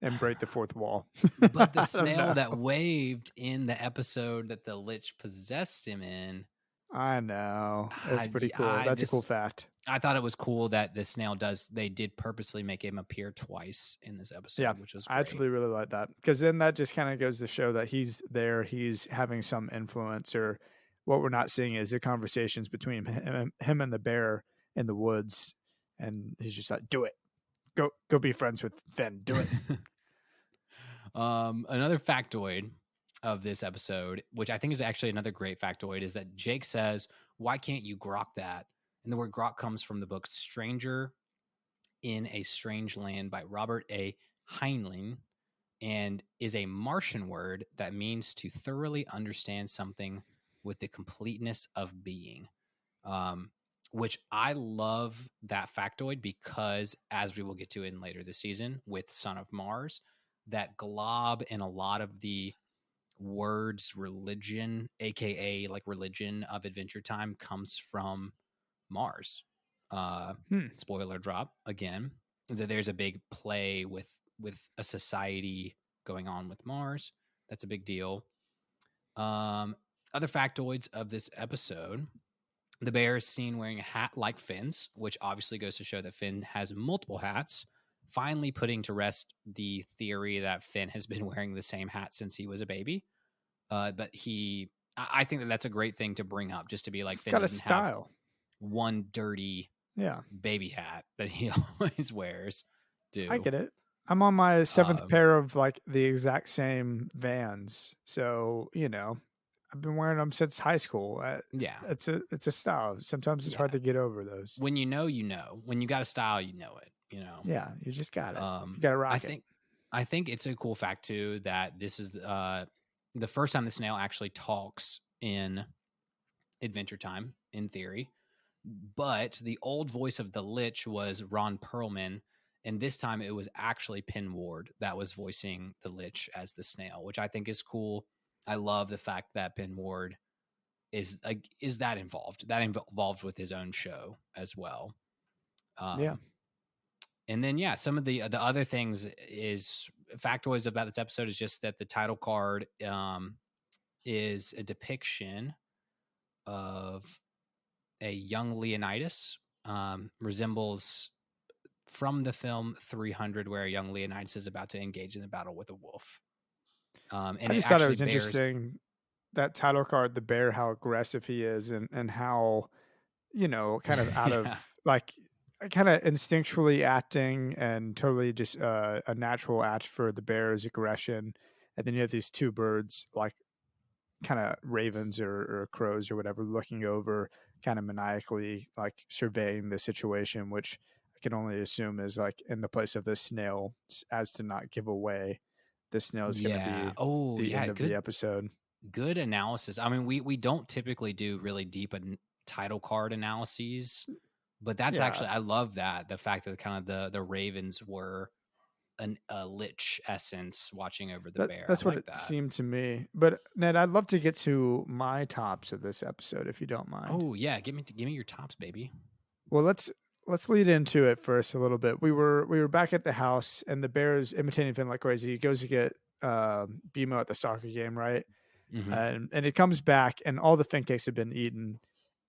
Speaker 1: and break the fourth wall?
Speaker 2: But the
Speaker 1: I don't
Speaker 2: snail
Speaker 1: know.
Speaker 2: that waved in the episode that the Lich possessed him in,
Speaker 1: I know. It's
Speaker 2: I,
Speaker 1: pretty cool.
Speaker 2: I
Speaker 1: That's a cool
Speaker 2: just
Speaker 1: fact.
Speaker 2: I thought it was cool that the snail they did purposely make him appear twice in this
Speaker 1: Yeah,
Speaker 2: episode, which was
Speaker 1: I
Speaker 2: great.
Speaker 1: actually really like that because then that just kind of goes to show that he's there, he's having some influence, or what we're not seeing is the conversations between him and the bear in the woods, and he's just like, "Do it, go be friends with Finn, do it."
Speaker 2: Another factoid of this episode, which I think is actually another great factoid, is that Jake says, "Why can't you grok that?" And the word grok comes from the book Stranger in a Strange Land by Robert A. Heinlein and is a Martian word that means to thoroughly understand something with the completeness of being. Which I love that factoid because, as we will get to in later this season with Son of Mars, that glob and a lot of the words religion, aka like religion of Adventure Time, comes from Mars. Spoiler drop again. That there's a big play with a society going on with Mars. That's a big deal. Other factoids of this episode: the bear is seen wearing a hat like Finn's, which obviously goes to show that Finn has multiple hats, finally putting to rest the theory that Finn has been wearing the same hat since he was a baby. But I think that that's a great thing to bring up, just to be like,
Speaker 1: It's
Speaker 2: Finn
Speaker 1: got a
Speaker 2: doesn't have
Speaker 1: style.
Speaker 2: one dirty baby hat that he always wears.
Speaker 1: I get it. I'm on my 7th pair of like the exact same Vans. So, I've been wearing them since high school. It's a style. Sometimes it's hard to get over those.
Speaker 2: When you know. When you got a style, you know it.
Speaker 1: Yeah, you just got it. You got to rock it.
Speaker 2: I think it's a cool fact too that this is the first time the snail actually talks in Adventure Time, in theory. But the old voice of the Lich was Ron Perlman, and this time it was actually Penn Ward that was voicing the Lich as the snail, which I think is cool. I love the fact that Penn Ward is that involved with his own show as well. And then some of the other things is factoids about this episode is just that the title card is a depiction of a young Leonidas, resembles from the film 300, where a young Leonidas is about to engage in a battle with a wolf. And
Speaker 1: I just thought it was interesting, that title card, the bear, how aggressive he is, and how, kind of out of like, kind of instinctually acting and totally just a natural act for the bear's aggression. And then you have these two birds, like kind of ravens or crows or whatever, looking over, kind of maniacally, like surveying the situation, which I can only assume is like in the place of the snail, as to not give away the snail is going to be the end of the episode.
Speaker 2: Good analysis. I mean, we don't typically do really deep title card analyses, but that's actually, I love that, the fact that kind of the ravens were a Lich essence watching over the bear.
Speaker 1: That's what it seemed to me. But Ned, I'd love to get to my tops of this episode, if you don't mind.
Speaker 2: Oh yeah, give me your tops, baby.
Speaker 1: Well, let's lead into it first a little bit. We were back at the house, and the bear is imitating Finn like crazy. He goes to get BMO at the soccer game, right? Mm-hmm. And it comes back, and all the Finn cakes have been eaten,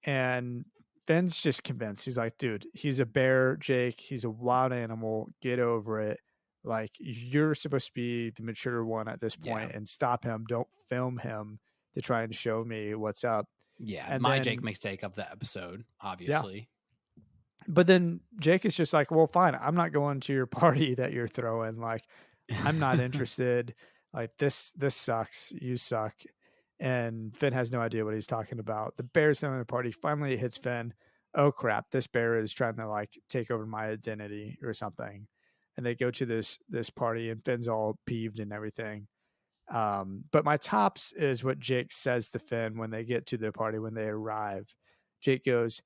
Speaker 1: and Finn's just convinced. He's like, dude, he's a bear, Jake. He's a wild animal. Get over it. Like, you're supposed to be the mature one at this point, and stop him. Don't film him to try and show me what's up.
Speaker 2: Yeah, and my Jake mistake of the episode, obviously.
Speaker 1: Yeah. But then Jake is just like, well, fine. I'm not going to your party that you're throwing. Like, I'm not interested. Like, this sucks. You suck. And Finn has no idea what he's talking about. The bear's throwing a party. Finally, it hits Finn. Oh, crap. This bear is trying to, like, take over my identity or something. And they go to this party, and Finn's all peeved and everything. But my tops is what Jake says to Finn when they get to the party, when they arrive. Jake goes,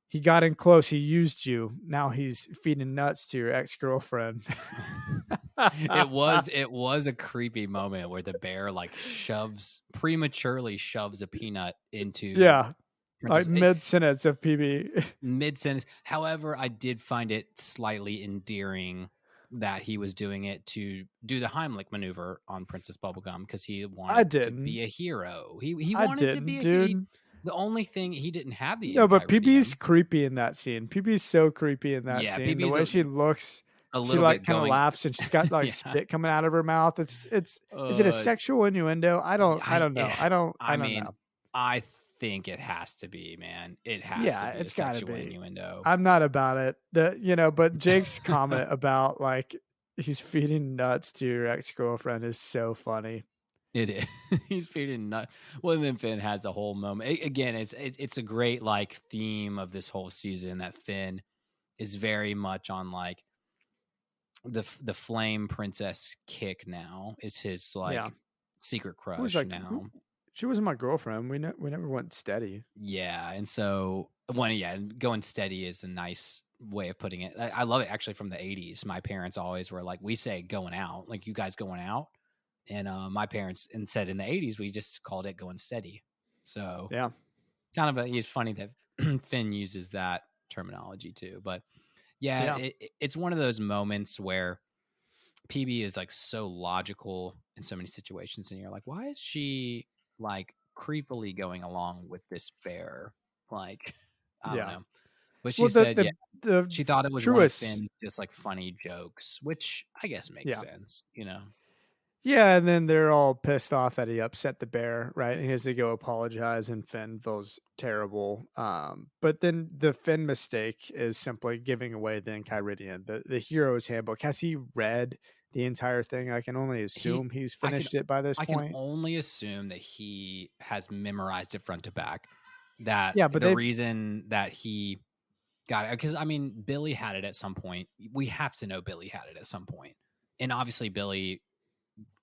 Speaker 1: he got in close. He used you. Now he's feeding nuts to your ex-girlfriend.
Speaker 2: It was a creepy moment where the bear like prematurely shoves a peanut into
Speaker 1: like mid-sentence of PB.
Speaker 2: Mid-sentence. However, I did find it slightly endearing that he was doing it to do the Heimlich maneuver on Princess Bubblegum, because he wanted to be a hero. He wanted to be a hero. The only thing he didn't have the
Speaker 1: but PB's creepy in that scene. PB's so creepy in that scene. PB's the way she looks, she like kind of laughs, and she's got like spit coming out of her mouth. Is it a sexual innuendo? I don't know. I don't know.
Speaker 2: I think it has to be, man. It has to be. It's got to be innuendo.
Speaker 1: I'm not about it. But Jake's comment about like he's feeding nuts to your ex-girlfriend is so funny.
Speaker 2: It is. He's feeding nuts. Well, and then Finn has the whole moment. Again, it's a great like theme of this whole season, that Finn is very much on like the flame princess kick now. Is his like secret crush now.
Speaker 1: She wasn't my girlfriend. We never went steady.
Speaker 2: Yeah, and so going steady is a nice way of putting it. I love it actually from the 80s. My parents always were like, we say going out, like you guys going out. And my parents said in the 80s, we just called it going steady. So kind of it's funny that Finn uses that terminology too. But yeah,
Speaker 1: Yeah.
Speaker 2: it's one of those moments where PB is like so logical in so many situations, and you're like, why is she like creepily going along with this bear? Like, I don't
Speaker 1: Yeah.
Speaker 2: know. But she
Speaker 1: Well,
Speaker 2: said, yeah,
Speaker 1: the
Speaker 2: she thought it was one of
Speaker 1: truest,
Speaker 2: Finn's just like funny jokes, which I guess makes
Speaker 1: yeah.
Speaker 2: sense, you know?
Speaker 1: Yeah, and then they're all pissed off that he upset the bear, right? And he has to go apologize, and Finn feels terrible. But then the Finn mistake is simply giving away the Enchiridion, the hero's handbook. Has he read the entire thing? I can only
Speaker 2: He
Speaker 1: assume he's
Speaker 2: I can
Speaker 1: finished it by this
Speaker 2: I can
Speaker 1: point.
Speaker 2: only assume that he has memorized it front to back. That
Speaker 1: Yeah, but
Speaker 2: the
Speaker 1: they,
Speaker 2: reason that he got it, because I mean, Billy had it at some point. We have to know Billy had it at some point. And obviously Billy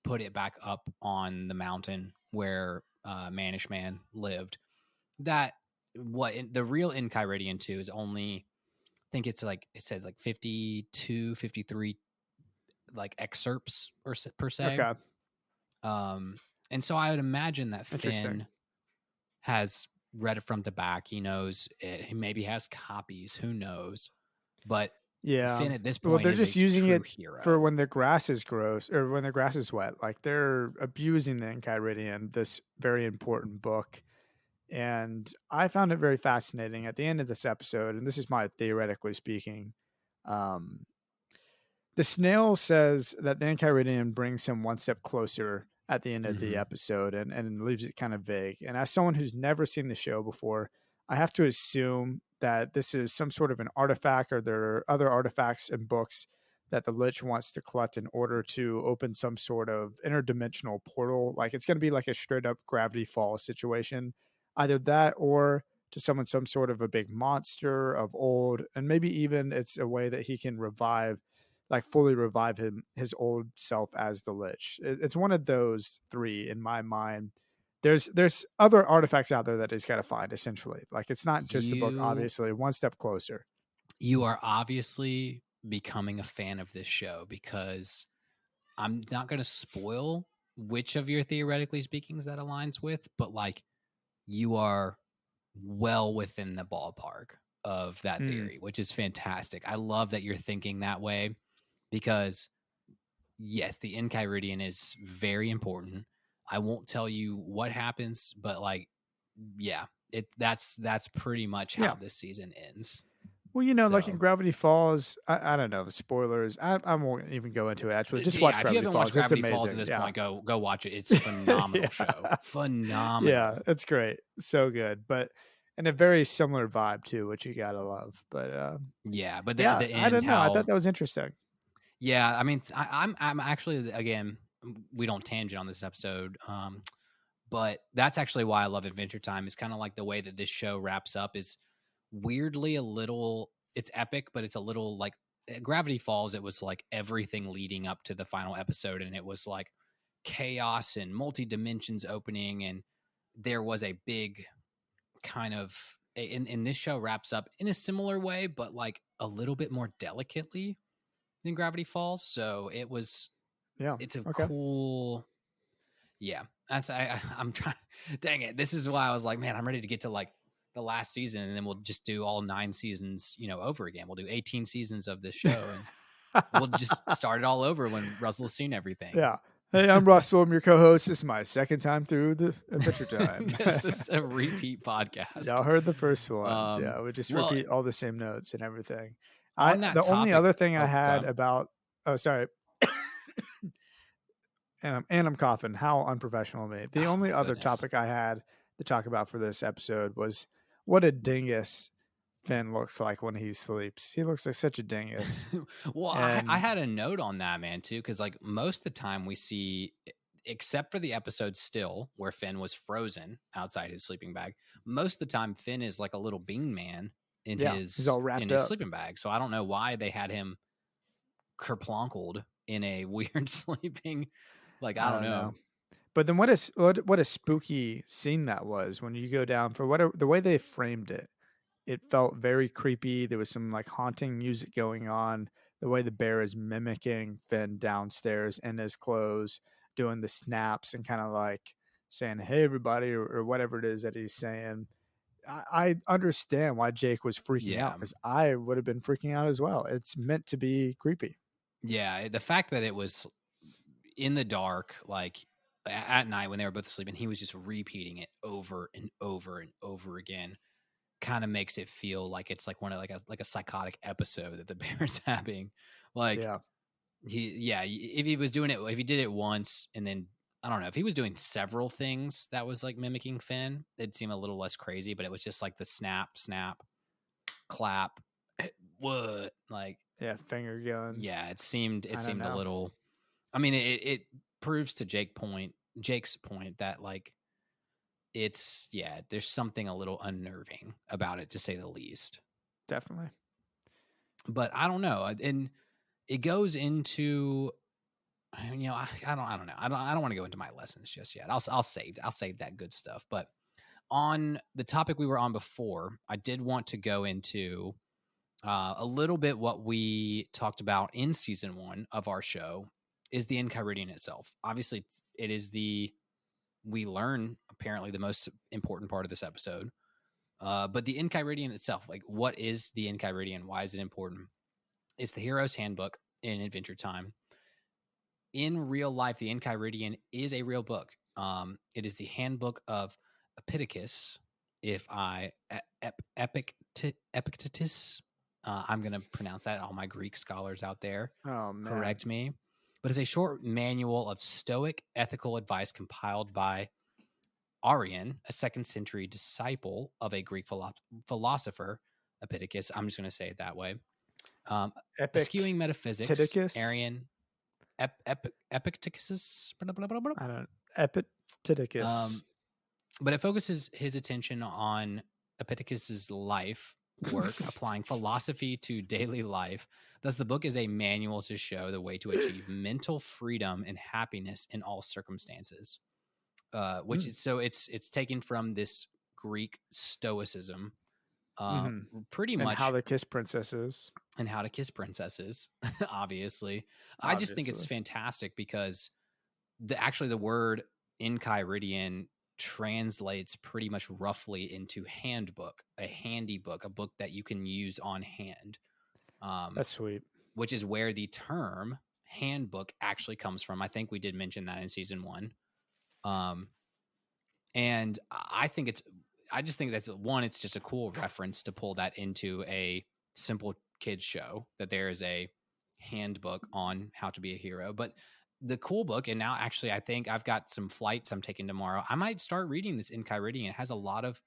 Speaker 2: put it back up on the mountain where Manish Man lived. That the real Enchiridion 2 is only, I think it's like, it says like 52, 53 like excerpts or per se.
Speaker 1: okay,
Speaker 2: And so I would imagine that
Speaker 1: interesting.
Speaker 2: Finn has read it from the back. He knows it. He maybe has copies. Who knows? But
Speaker 1: Yeah.
Speaker 2: Finn at this
Speaker 1: Well,
Speaker 2: point
Speaker 1: they're
Speaker 2: is
Speaker 1: just
Speaker 2: a
Speaker 1: using
Speaker 2: true
Speaker 1: it for
Speaker 2: hero.
Speaker 1: when the grass is gross or when the grass is wet. Like they're abusing the Enchiridion, this very important book. And I found it very fascinating at the end of this episode. And this is my theoretically speaking. Um, the snail says that the Enchiridion brings him one step closer at the end of the
Speaker 2: Mm-hmm.
Speaker 1: episode and leaves it kind of vague. And as someone who's never seen the show before, I have to assume that this is some sort of an artifact or there are other artifacts and books that the Lich wants to collect in order to open some sort of interdimensional portal. Like it's going to be like a straight up Gravity Falls situation. Either that or to summon some sort of a big monster of old, and maybe even it's a way that he can revive, like fully revive his old self as the Lich. It's one of those three in my mind. There's other artifacts out there that he's got to find. Essentially, like it's not just the book.
Speaker 2: You
Speaker 1: Obviously, one step closer.
Speaker 2: you are obviously becoming a fan of this show, because I'm not going to spoil which of your theoretically speakings that aligns with, but like you are well within the ballpark of that
Speaker 1: Mm,
Speaker 2: theory, which is fantastic. I love that you're thinking that way, because yes, the Enchiridion is very important. I won't tell you what happens, but like, yeah, that's pretty much
Speaker 1: yeah.
Speaker 2: how this season ends.
Speaker 1: Well, like in
Speaker 2: So
Speaker 1: Gravity Falls, I don't know, spoilers. I won't even go into it. Actually, just watch
Speaker 2: yeah, if you
Speaker 1: Gravity
Speaker 2: haven't watched
Speaker 1: Falls. It's
Speaker 2: Gravity Falls at
Speaker 1: amazing.
Speaker 2: this
Speaker 1: Yeah.
Speaker 2: point, go watch it. It's a phenomenal show.
Speaker 1: Yeah. Yeah,
Speaker 2: Phenomenal.
Speaker 1: it's great. So good. But and a very similar vibe too, which you gotta love. But
Speaker 2: Yeah, but
Speaker 1: yeah,
Speaker 2: the
Speaker 1: I
Speaker 2: end,
Speaker 1: don't know. I
Speaker 2: how,
Speaker 1: thought that was interesting.
Speaker 2: yeah, I mean, I'm actually, again, we don't tangent on this episode, but that's actually why I love Adventure Time. Is kind of like the way that this show wraps up is weirdly a little. It's epic, but it's a little like Gravity Falls. It was like everything leading up to the final episode, and it was like chaos and multi dimensions opening, and there was a big kind of in this show wraps up in a similar way, but like a little bit more delicately than Gravity Falls. So
Speaker 1: Yeah.
Speaker 2: it's a
Speaker 1: Okay.
Speaker 2: cool, yeah. I'm trying. Dang it! This is why I was like, man, I'm ready to get to like the last season, and then we'll just do all 9 seasons, over again. We'll do 18 seasons of this show, and we'll just start it all over when Russell's seen everything.
Speaker 1: Yeah. Hey, I'm Russell. I'm your co-host. This is my second time through the Adventure Time.
Speaker 2: This is a repeat podcast.
Speaker 1: Y'all heard the first one.
Speaker 2: Um,
Speaker 1: Yeah, we just
Speaker 2: well,
Speaker 1: repeat all the same notes and everything.
Speaker 2: on that
Speaker 1: The only
Speaker 2: topic,
Speaker 1: other thing I
Speaker 2: oh, go
Speaker 1: had
Speaker 2: on.
Speaker 1: about oh sorry. And I'm coughing. How unprofessional of me. The
Speaker 2: Oh
Speaker 1: only other
Speaker 2: goodness.
Speaker 1: topic I had to talk about for this episode was what a dingus Finn looks like when he sleeps. He looks like such a dingus.
Speaker 2: Well, I
Speaker 1: And
Speaker 2: had a note on that, man, too, because like most of the time we see, except for the episode Still, where Finn was frozen outside his sleeping bag, most of the time Finn is like a little bean man in
Speaker 1: yeah, he's all
Speaker 2: in
Speaker 1: wrapped
Speaker 2: his
Speaker 1: up.
Speaker 2: sleeping bag. So I don't know why they had him kerplonkled in a weird sleeping, like, I
Speaker 1: I
Speaker 2: don't
Speaker 1: don't
Speaker 2: know.
Speaker 1: know. But then what a spooky scene that was when you go down for whatever the way they framed it. It felt very creepy. There was some like haunting music going on. The way the bear is mimicking Finn downstairs in his clothes, doing the snaps and kind of like saying, "Hey, everybody," or whatever it is that he's saying. I understand why Jake was freaking out,
Speaker 2: Yeah.
Speaker 1: because I would have been freaking out as well. It's meant to be creepy.
Speaker 2: Yeah. The fact that it was in the dark, like at night when they were both asleep, and he was just repeating it over and over and over again, kind of makes it feel like it's like one of like a psychotic episode that the bear's having. Like
Speaker 1: Yeah.
Speaker 2: if he was doing it, if he did it once and then I don't know if he was doing several things that was like mimicking Finn, it'd seem a little less crazy. But it was just like the snap, snap, clap, what, like
Speaker 1: Yeah. Finger guns.
Speaker 2: yeah, it seemed
Speaker 1: I don't
Speaker 2: a
Speaker 1: know.
Speaker 2: little. I mean, it proves to Jake's point that like it's there's something a little unnerving about it to say the least.
Speaker 1: Definitely.
Speaker 2: But I don't know, and it goes into I don't know. I don't want to go into my lessons just yet. I'll save that good stuff. But on the topic we were on before, I did want to go into a little bit what we talked about in season 1 of our show is the Enchiridion itself. Obviously, it is we learn apparently the most important part of this episode. But the Enchiridion itself, like what is the Enchiridion? Why is it important? It's the hero's handbook in Adventure Time. In real life, the Enchiridion is a real book. It is the handbook of Epictetus. Epictetus. I'm going to pronounce that. All my Greek scholars out there,
Speaker 1: Oh, man.
Speaker 2: correct me. But it's a short manual of Stoic ethical advice compiled by Arian, a 2nd century disciple of a Greek philosopher, Epictetus. I'm just going to say it that way. Eschewing metaphysics,
Speaker 1: Epictetus?
Speaker 2: Arian, Epictetus. Blah, blah, blah, blah.
Speaker 1: I don't know. Epictetus.
Speaker 2: But it focuses his attention on Epictetus's life work, applying philosophy to daily life. Thus, the book is a manual to show the way to achieve mental freedom and happiness in all circumstances. Which is so it's taken from this Greek Stoicism, pretty
Speaker 1: and
Speaker 2: much
Speaker 1: how to kiss princesses,
Speaker 2: obviously. I just think it's fantastic because the word Enchiridion translates pretty much roughly into handbook, a handy book, a book that you can use on hand.
Speaker 1: That's sweet.
Speaker 2: Which is where the term handbook actually comes from. I think we did mention that in season 1. And I just think that's one, it's just a cool reference to pull that into a simple kids show, that there is a handbook on how to be a hero. But the cool book, and now actually I think I've got some flights I'm taking tomorrow. I might start reading this Enchiridion. It has a lot of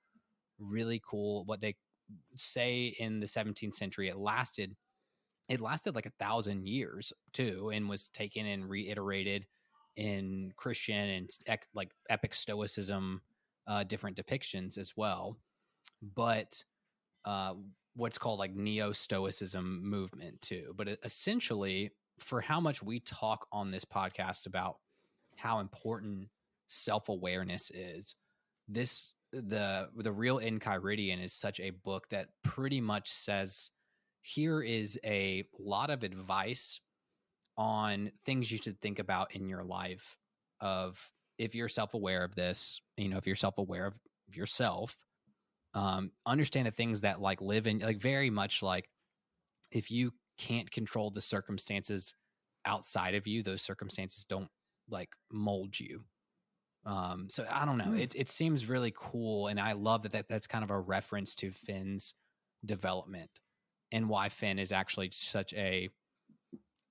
Speaker 2: really cool, what they say in the 17th century, it lasted like 1,000 years too, and was taken and reiterated in Christian and like epic Stoicism, different depictions as well. But what's called like neo-Stoicism movement too. But essentially, for how much we talk on this podcast about how important self-awareness is, the real Enchiridion is such a book that pretty much says, here is a lot of advice on things you should think about in your life, of if you're self-aware of this, if you're self-aware of yourself, understand the things that like live in, like very much like if you can't control the circumstances outside of you, those circumstances don't like mold you. So I don't know. It seems really cool. And I love that's kind of a reference to Finn's development and why Finn is actually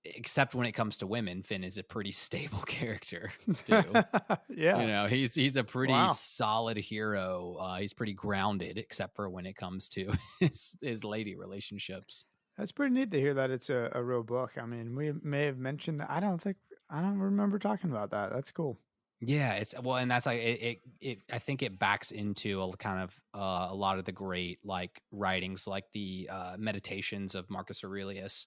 Speaker 2: except when it comes to women, Finn is a pretty stable character too.
Speaker 1: Yeah.
Speaker 2: He's a pretty solid hero. He's pretty grounded, except for when it comes to his lady relationships.
Speaker 1: That's pretty neat to hear that it's a real book. I mean, we may have mentioned that. I don't remember talking about that. That's cool.
Speaker 2: Yeah, and that's like it. I think it backs into a kind of a lot of the great like writings, like the Meditations of Marcus Aurelius,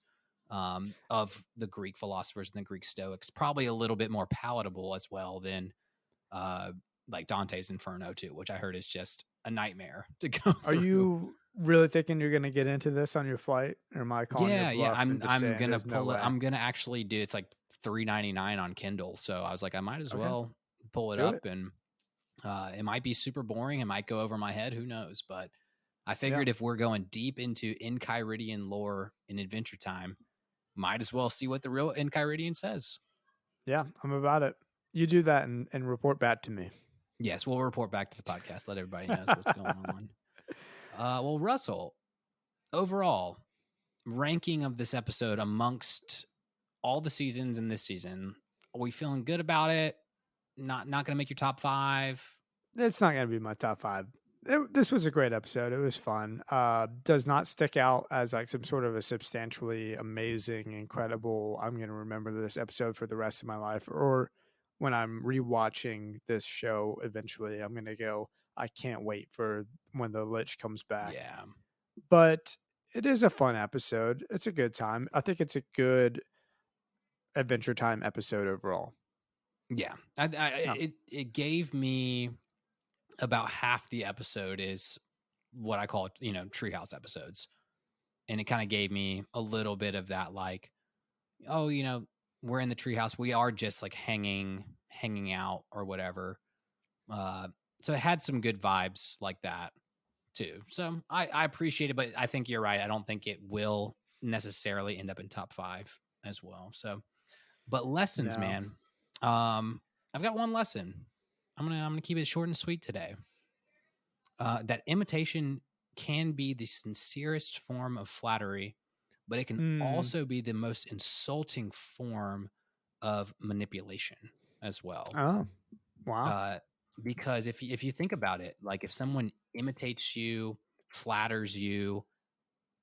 Speaker 2: of the Greek philosophers and the Greek Stoics. Probably a little bit more palatable as well than like Dante's Inferno too, which I heard is just a nightmare to go through.
Speaker 1: Are you really thinking you're going to get into this on your flight, or am I calling your bluff?
Speaker 2: I'm gonna pull it. I'm gonna actually do. It's like $3.99 on Kindle, so I was like, I might as well pull it up and It might be super boring. It might go over my head. Who knows? But I figured if we're going deep into Enchiridion lore in Adventure Time, might as well see what the real Enchiridion says.
Speaker 1: Yeah, I'm about it. You do that and report back to me.
Speaker 2: Yes, we'll report back to the podcast. Let everybody knows what's going on. Well, Russell, overall ranking of this episode amongst all the seasons in this season, are we feeling good about it? Not going to make your top 5?
Speaker 1: It's not going to be my top 5. This was a great episode. It was fun. Does not stick out as like some sort of a substantially amazing, incredible, I'm going to remember this episode for the rest of my life. Or when I'm rewatching this show eventually, I'm going to go, I can't wait for when the Lich comes back.
Speaker 2: Yeah.
Speaker 1: But it is a fun episode. It's a good time. I think it's a good Adventure Time episode overall.
Speaker 2: Yeah. It gave me about half the episode is what I call, treehouse episodes. And it kind of gave me a little bit of that, like, oh, we're in the treehouse. We are just like hanging out or whatever. So it had some good vibes like that too. So I appreciate it, but I think you're right. I don't think it will necessarily end up in top 5 as well. So, but lessons, man. I've got one lesson. I'm gonna keep it short and sweet today. That imitation can be the sincerest form of flattery, but it can also be the most insulting form of manipulation as well.
Speaker 1: Oh, wow.
Speaker 2: Because if you think about it, like if someone imitates you, flatters you,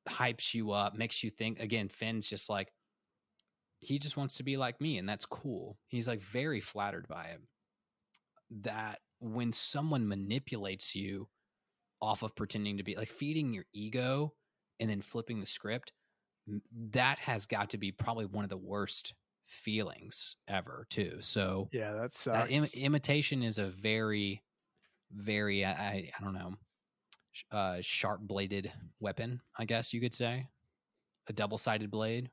Speaker 2: hypes you up, makes you think, again, Finn's just like, he just wants to be like me, and that's cool. He's like very flattered by it. That when someone manipulates you off of pretending to be like feeding your ego and then flipping the script, that has got to be probably one of the worst feelings ever too. So
Speaker 1: yeah, that sucks.
Speaker 2: That imitation is a very, very, I don't know, sharp bladed weapon, I guess you could say. A double-sided blade.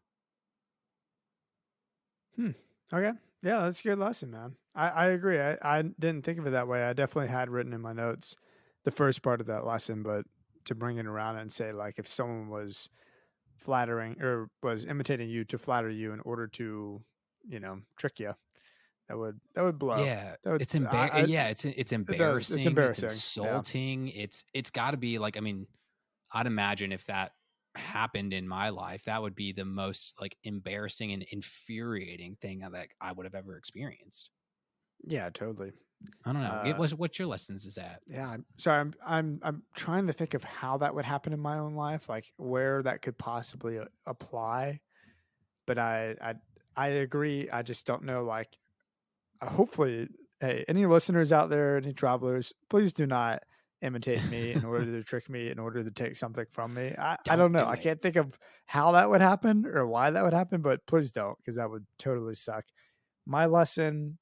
Speaker 1: Okay. Yeah, that's a good lesson, man. I agree. I didn't think of it that way. I definitely had written in my notes the first part of that lesson, but to bring it around and say, like, if someone was flattering or was imitating you to flatter you in order to, trick you, that would blow.
Speaker 2: Yeah,
Speaker 1: it's
Speaker 2: embarrassing. It's embarrassing.
Speaker 1: It's embarrassing.
Speaker 2: It's insulting. Yeah. It's got to be like, I mean, I'd imagine if that happened in my life, that would be the most like embarrassing and infuriating thing that I would have ever experienced.
Speaker 1: Yeah, totally.
Speaker 2: I don't know. What's your lessons is that?
Speaker 1: Yeah, sorry. I'm trying to think of how that would happen in my own life, like where that could possibly apply. But I agree. I just don't know. Like, hopefully, hey, any listeners out there, any travelers, please do not imitate me in order to trick me, in order to take something from me. I don't know. I can't think of how that would happen or why that would happen, but please don't, because that would totally suck. My lesson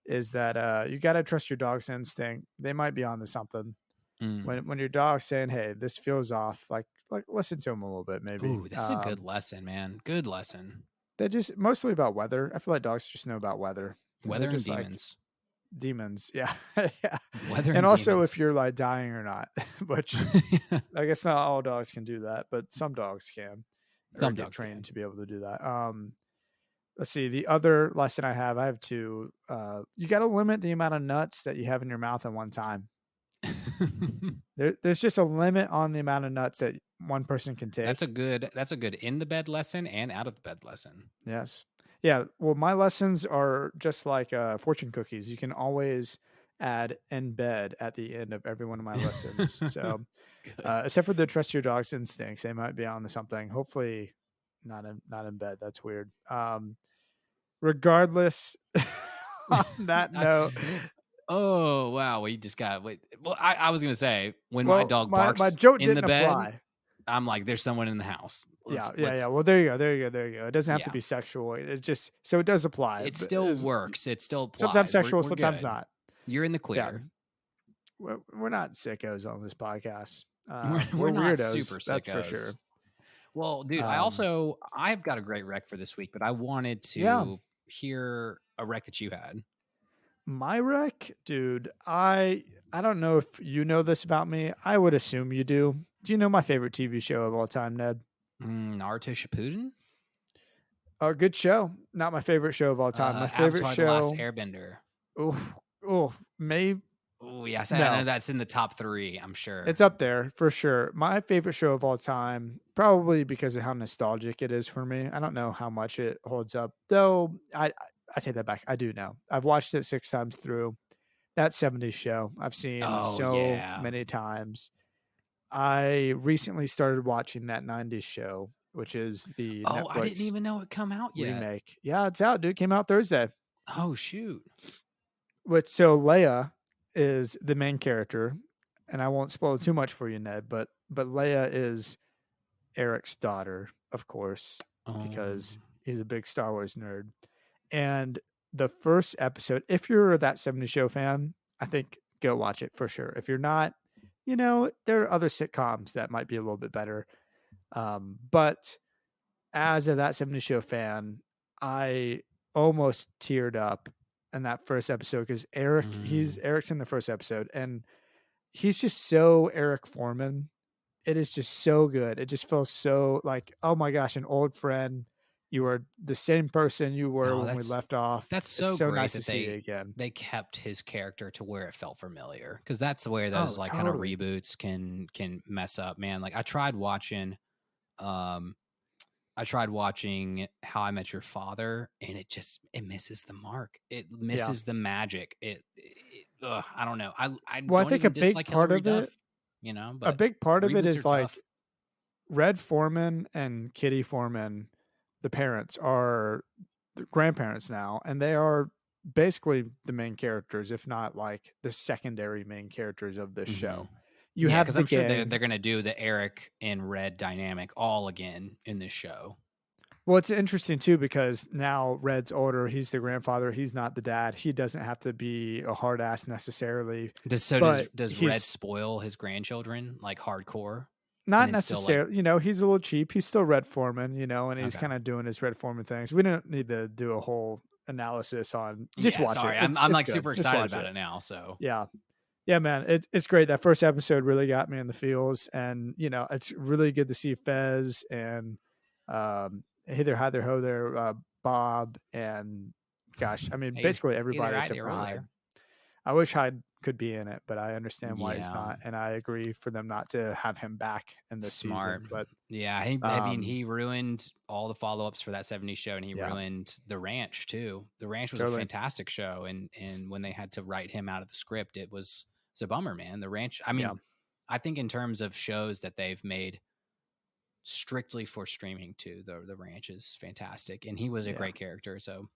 Speaker 1: is that you got to trust your dog's instinct. They might be onto something. When your dog's saying, hey, this feels off, like listen to them a little bit, maybe.
Speaker 2: Ooh, that's a good lesson, man. Good lesson.
Speaker 1: They're just mostly about weather. I feel like dogs just know about weather.
Speaker 2: Weather and demons.
Speaker 1: Like, demons, yeah. Yeah.
Speaker 2: Weather
Speaker 1: and also
Speaker 2: demons.
Speaker 1: if you're like dying or not, which I guess not all dogs can do that, but some dogs can. Some dogs get trained to be able to do that. Let's see. The other lesson I have two. You got to limit the amount of nuts that you have in your mouth at one time. There's just a limit on the amount of nuts that one person can take.
Speaker 2: That's a good in the bed lesson and out of the bed lesson.
Speaker 1: Yes. Yeah. Well, my lessons are just like fortune cookies. You can always add in bed at the end of every one of my lessons. So, except for the trust your dog's instincts, they might be on to something. Hopefully, not in bed. That's weird. Regardless, on that note.
Speaker 2: Oh wow! We just got. Well, I was gonna say my dog barks
Speaker 1: my joke
Speaker 2: in the bed,
Speaker 1: apply.
Speaker 2: I'm like, there's someone in the house.
Speaker 1: Yeah. Well, there you go. It doesn't have to be sexual. It just so it does apply.
Speaker 2: It still works. It still applies.
Speaker 1: Sometimes sexual,
Speaker 2: we're
Speaker 1: sometimes
Speaker 2: good.
Speaker 1: not.
Speaker 2: You're in the clear.
Speaker 1: Yeah. We're not sickos on this podcast.
Speaker 2: We're not
Speaker 1: weirdos.
Speaker 2: Super sickos.
Speaker 1: That's for sure.
Speaker 2: Well, dude, I've got a great rec for this week, but I wanted to hear a rec that you had.
Speaker 1: My rec, dude, I don't know if you know this about me. I would assume you do. Do you know my favorite TV show of all time, Ned?
Speaker 2: Naruto Shippuden?
Speaker 1: A good show. Not my favorite show of all time. My favorite
Speaker 2: Avatar: The Last
Speaker 1: show.
Speaker 2: Airbender.
Speaker 1: Oh, oh, maybe
Speaker 2: Oh, yes, I know
Speaker 1: no.
Speaker 2: that's in the top 3, I'm sure.
Speaker 1: It's up there for sure. My favorite show of all time, probably because of how nostalgic it is for me. I don't know how much it holds up, though. I take that back. I do know. I've watched it 6 times through. That 70s show I've seen
Speaker 2: Oh,
Speaker 1: so
Speaker 2: yeah.
Speaker 1: many times. I recently started watching that 90s show, which is the
Speaker 2: Oh, I didn't
Speaker 1: Netflix
Speaker 2: even know it come out yet.
Speaker 1: remake. Yeah, it's out, dude. Came out Thursday.
Speaker 2: Oh, shoot.
Speaker 1: So Leia is the main character, and I won't spoil too much for you, Ned, but Leia is Eric's daughter, of course,
Speaker 2: Oh.
Speaker 1: because he's a big Star Wars nerd. And the first episode, if you're that 70 show fan, I think go watch it for sure. If you're not, there are other sitcoms that might be a little bit better. But as a that 70 show fan, I almost teared up in that first episode because Eric's in the first episode and he's just so Eric Foreman. It is just so good. It just feels so like, oh my gosh, an old friend. You are the same person you were
Speaker 2: Oh,
Speaker 1: when we left off.
Speaker 2: that's
Speaker 1: It's
Speaker 2: so
Speaker 1: so
Speaker 2: great
Speaker 1: nice to
Speaker 2: that
Speaker 1: see you again.
Speaker 2: they kept his character to where it felt familiar, because that's where those
Speaker 1: Oh,
Speaker 2: like kind of
Speaker 1: totally.
Speaker 2: reboots can mess up, man. Like um I tried watching How I Met Your Father, and it misses the mark. It
Speaker 1: Yeah.
Speaker 2: misses the magic. I don't know. I
Speaker 1: Well, I
Speaker 2: don't
Speaker 1: think a
Speaker 2: even
Speaker 1: big
Speaker 2: dislike
Speaker 1: part
Speaker 2: Hilary
Speaker 1: of
Speaker 2: Duff,
Speaker 1: it, a
Speaker 2: but
Speaker 1: big part of it
Speaker 2: reboots are
Speaker 1: is
Speaker 2: tough.
Speaker 1: like Red Foreman and Kitty Foreman, the parents are the grandparents now, and they are basically the main characters, if not like the secondary main characters of this
Speaker 2: Hmm.
Speaker 1: show. You
Speaker 2: Yeah,
Speaker 1: have
Speaker 2: because
Speaker 1: the
Speaker 2: I'm sure they're
Speaker 1: gang.
Speaker 2: they're gonna do the Eric and Red dynamic all again in this show.
Speaker 1: Well, it's interesting too because now Red's older. He's the grandfather. He's not the dad. He doesn't have to be a hard ass necessarily,
Speaker 2: Does
Speaker 1: but
Speaker 2: does Red
Speaker 1: he's
Speaker 2: spoil his grandchildren like hardcore, and
Speaker 1: not
Speaker 2: then still like
Speaker 1: necessarily. He's a little cheap. He's still Red Foreman. And he's
Speaker 2: okay?
Speaker 1: kind of doing his Red Foreman things. We don't need to do a whole analysis on. Just
Speaker 2: Yeah,
Speaker 1: watch it.
Speaker 2: sorry, I'm
Speaker 1: It's
Speaker 2: I'm
Speaker 1: it's
Speaker 2: like
Speaker 1: good.
Speaker 2: super
Speaker 1: Just
Speaker 2: excited
Speaker 1: watch
Speaker 2: about
Speaker 1: it.
Speaker 2: it now. So
Speaker 1: Yeah. Yeah, man, it's great. That first episode really got me in the feels, and it's really good to see Fez and hey there, hi there, ho there, Bob, and gosh, I mean,
Speaker 2: hey,
Speaker 1: basically
Speaker 2: hey there,
Speaker 1: everybody
Speaker 2: hi
Speaker 1: except
Speaker 2: there,
Speaker 1: for
Speaker 2: oh
Speaker 1: Hyde.
Speaker 2: there.
Speaker 1: I wish Hyde could be in it, but I understand why he's
Speaker 2: Yeah,
Speaker 1: not, and I agree for them not to have him back in this
Speaker 2: smart.
Speaker 1: season. But
Speaker 2: Yeah, I mean,
Speaker 1: um,
Speaker 2: he ruined all the follow-ups for that '70s show, and he
Speaker 1: yeah,
Speaker 2: ruined The Ranch too. The Ranch was a
Speaker 1: totally,
Speaker 2: fantastic show, and when they had to write him out of the script, it's a bummer, man. The Ranch. I mean,
Speaker 1: yeah,
Speaker 2: I think in terms of shows that they've made strictly for streaming too, the Ranch is fantastic, and he was a
Speaker 1: yeah.
Speaker 2: great character. So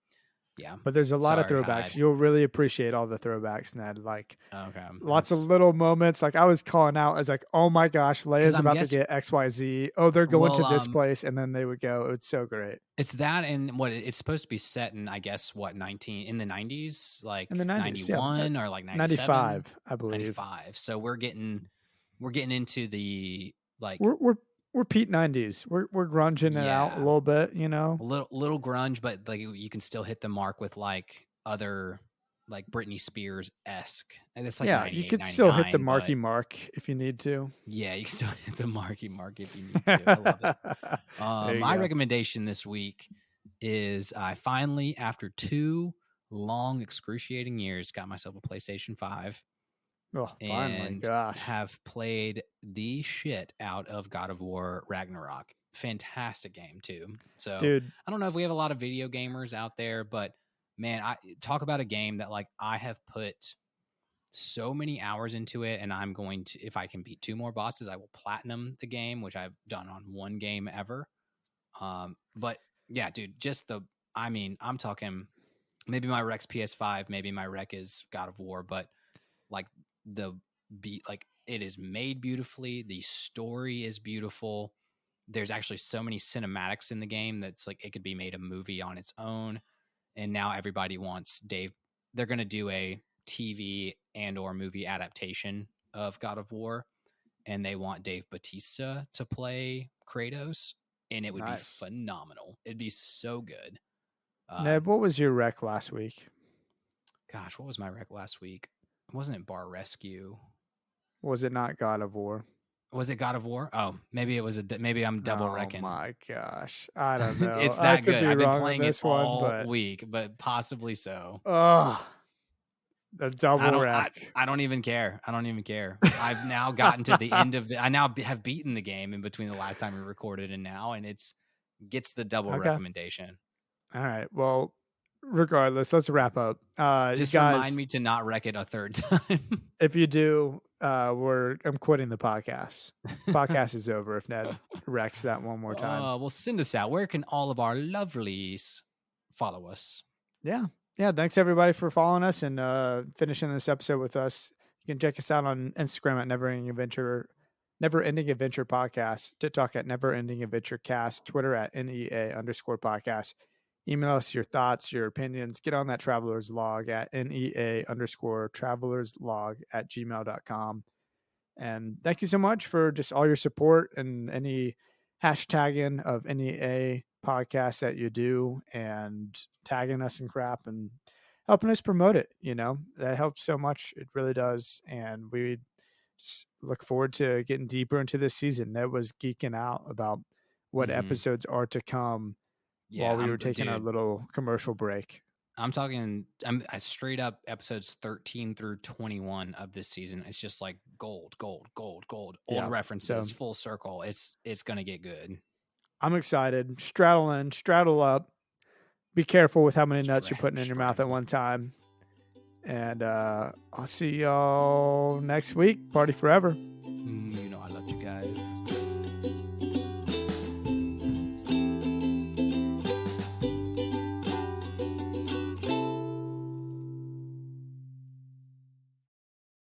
Speaker 2: yeah,
Speaker 1: But there's a lot of
Speaker 2: sorry,
Speaker 1: throwbacks.
Speaker 2: Hyde.
Speaker 1: You'll really appreciate all the throwbacks, Ned. Like
Speaker 2: Okay,
Speaker 1: lots of
Speaker 2: that's
Speaker 1: little moments. Like I was calling out as like, oh my gosh,
Speaker 2: because
Speaker 1: Leia's
Speaker 2: I'm
Speaker 1: about to
Speaker 2: guess
Speaker 1: get XYZ. Oh, they're going
Speaker 2: well,
Speaker 1: to this place, and then they would go. It's so great.
Speaker 2: it's that, and what it's supposed to be set in, I guess, what 19 in the 90s,
Speaker 1: In the
Speaker 2: like
Speaker 1: 90s, yeah.
Speaker 2: 91 or like 97,
Speaker 1: 95, I believe.
Speaker 2: 95. So we're getting into the like
Speaker 1: We're Pete 90s. We're grunging it out a
Speaker 2: yeah,
Speaker 1: little bit,
Speaker 2: a little grunge, but like you can still hit the mark with like other like Britney Spears esque, and it's like
Speaker 1: Yeah, you
Speaker 2: 98,
Speaker 1: could still hit the
Speaker 2: 99, but
Speaker 1: marky mark if you need to.
Speaker 2: yeah, you can still hit the marky mark if you need to. I love it.
Speaker 1: There you
Speaker 2: My
Speaker 1: go.
Speaker 2: recommendation this week is I finally, after 2 long, excruciating years, got myself a PlayStation 5
Speaker 1: Oh, finally,
Speaker 2: and
Speaker 1: gosh,
Speaker 2: have played the shit out of God of War Ragnarok. Fantastic game, too. So
Speaker 1: dude.
Speaker 2: I don't know if we have a lot of video gamers out there, but man, I talk about a game that like I have put so many hours into it, and I'm going to, if I can beat 2 more bosses, I will platinum the game, which I've done on 1 game ever. But yeah, dude, I mean, I'm talking maybe my Rec's PS5, maybe my Rec is God of War, but like the like it is made beautifully. The story is beautiful. There's actually so many cinematics in the game that's like it could be made a movie on its own. And now everybody wants Dave. They're going to do a TV and or movie adaptation of God of War, and they want Dave Bautista to play Kratos, and it would be
Speaker 1: Nice.
Speaker 2: phenomenal. It'd be so good.
Speaker 1: Ned,
Speaker 2: Um,
Speaker 1: what was your rec last week?
Speaker 2: Gosh, what was my rec last week? Wasn't it Bar Rescue?
Speaker 1: Was it not God of War?
Speaker 2: Was it God of War? Oh, maybe it was maybe I'm double wrecking.
Speaker 1: Oh my gosh, I don't know.
Speaker 2: It's
Speaker 1: I
Speaker 2: that
Speaker 1: could
Speaker 2: good.
Speaker 1: be
Speaker 2: I've been
Speaker 1: wrong on
Speaker 2: playing it
Speaker 1: this one,
Speaker 2: all
Speaker 1: but
Speaker 2: week, but possibly so.
Speaker 1: oh, the double wreck.
Speaker 2: I don't even care. I don't even care. I've now gotten to the end of I now have beaten the game in between the last time we recorded and now, and it's gets the double recommendation.
Speaker 1: All right. Well, regardless, let's wrap up.
Speaker 2: Just
Speaker 1: guys,
Speaker 2: remind me to not wreck it a third time.
Speaker 1: If you do, I'm quitting the podcast. Podcast is over if Ned wrecks that one more time.
Speaker 2: Well, send us out. Where can all of our lovelies follow us?
Speaker 1: Yeah. Thanks everybody for following us and finishing this episode with us. You can check us out on Instagram at Never Ending Adventure Podcast, TikTok at Never Ending Adventure Cast, Twitter at NEA_podcast. Email us your thoughts, your opinions. Get on that Traveler's Log at NEA_travelerslog@gmail.com. And thank you so much for just all your support and any hashtagging of NEA podcasts that you do and tagging us and crap and helping us promote it. That helps so much. It really does. And we just look forward to getting deeper into this season. Ned was geeking out about what episodes are to come while we were taking our little commercial break.
Speaker 2: I'm straight up episodes 13 through 21 of this season. It's just like gold. Old references, full circle. It's going to get good. I'm excited. Straddle in, straddle up. Be careful with how many nuts you're putting in your mouth at one time. And I'll see y'all next week. Party forever.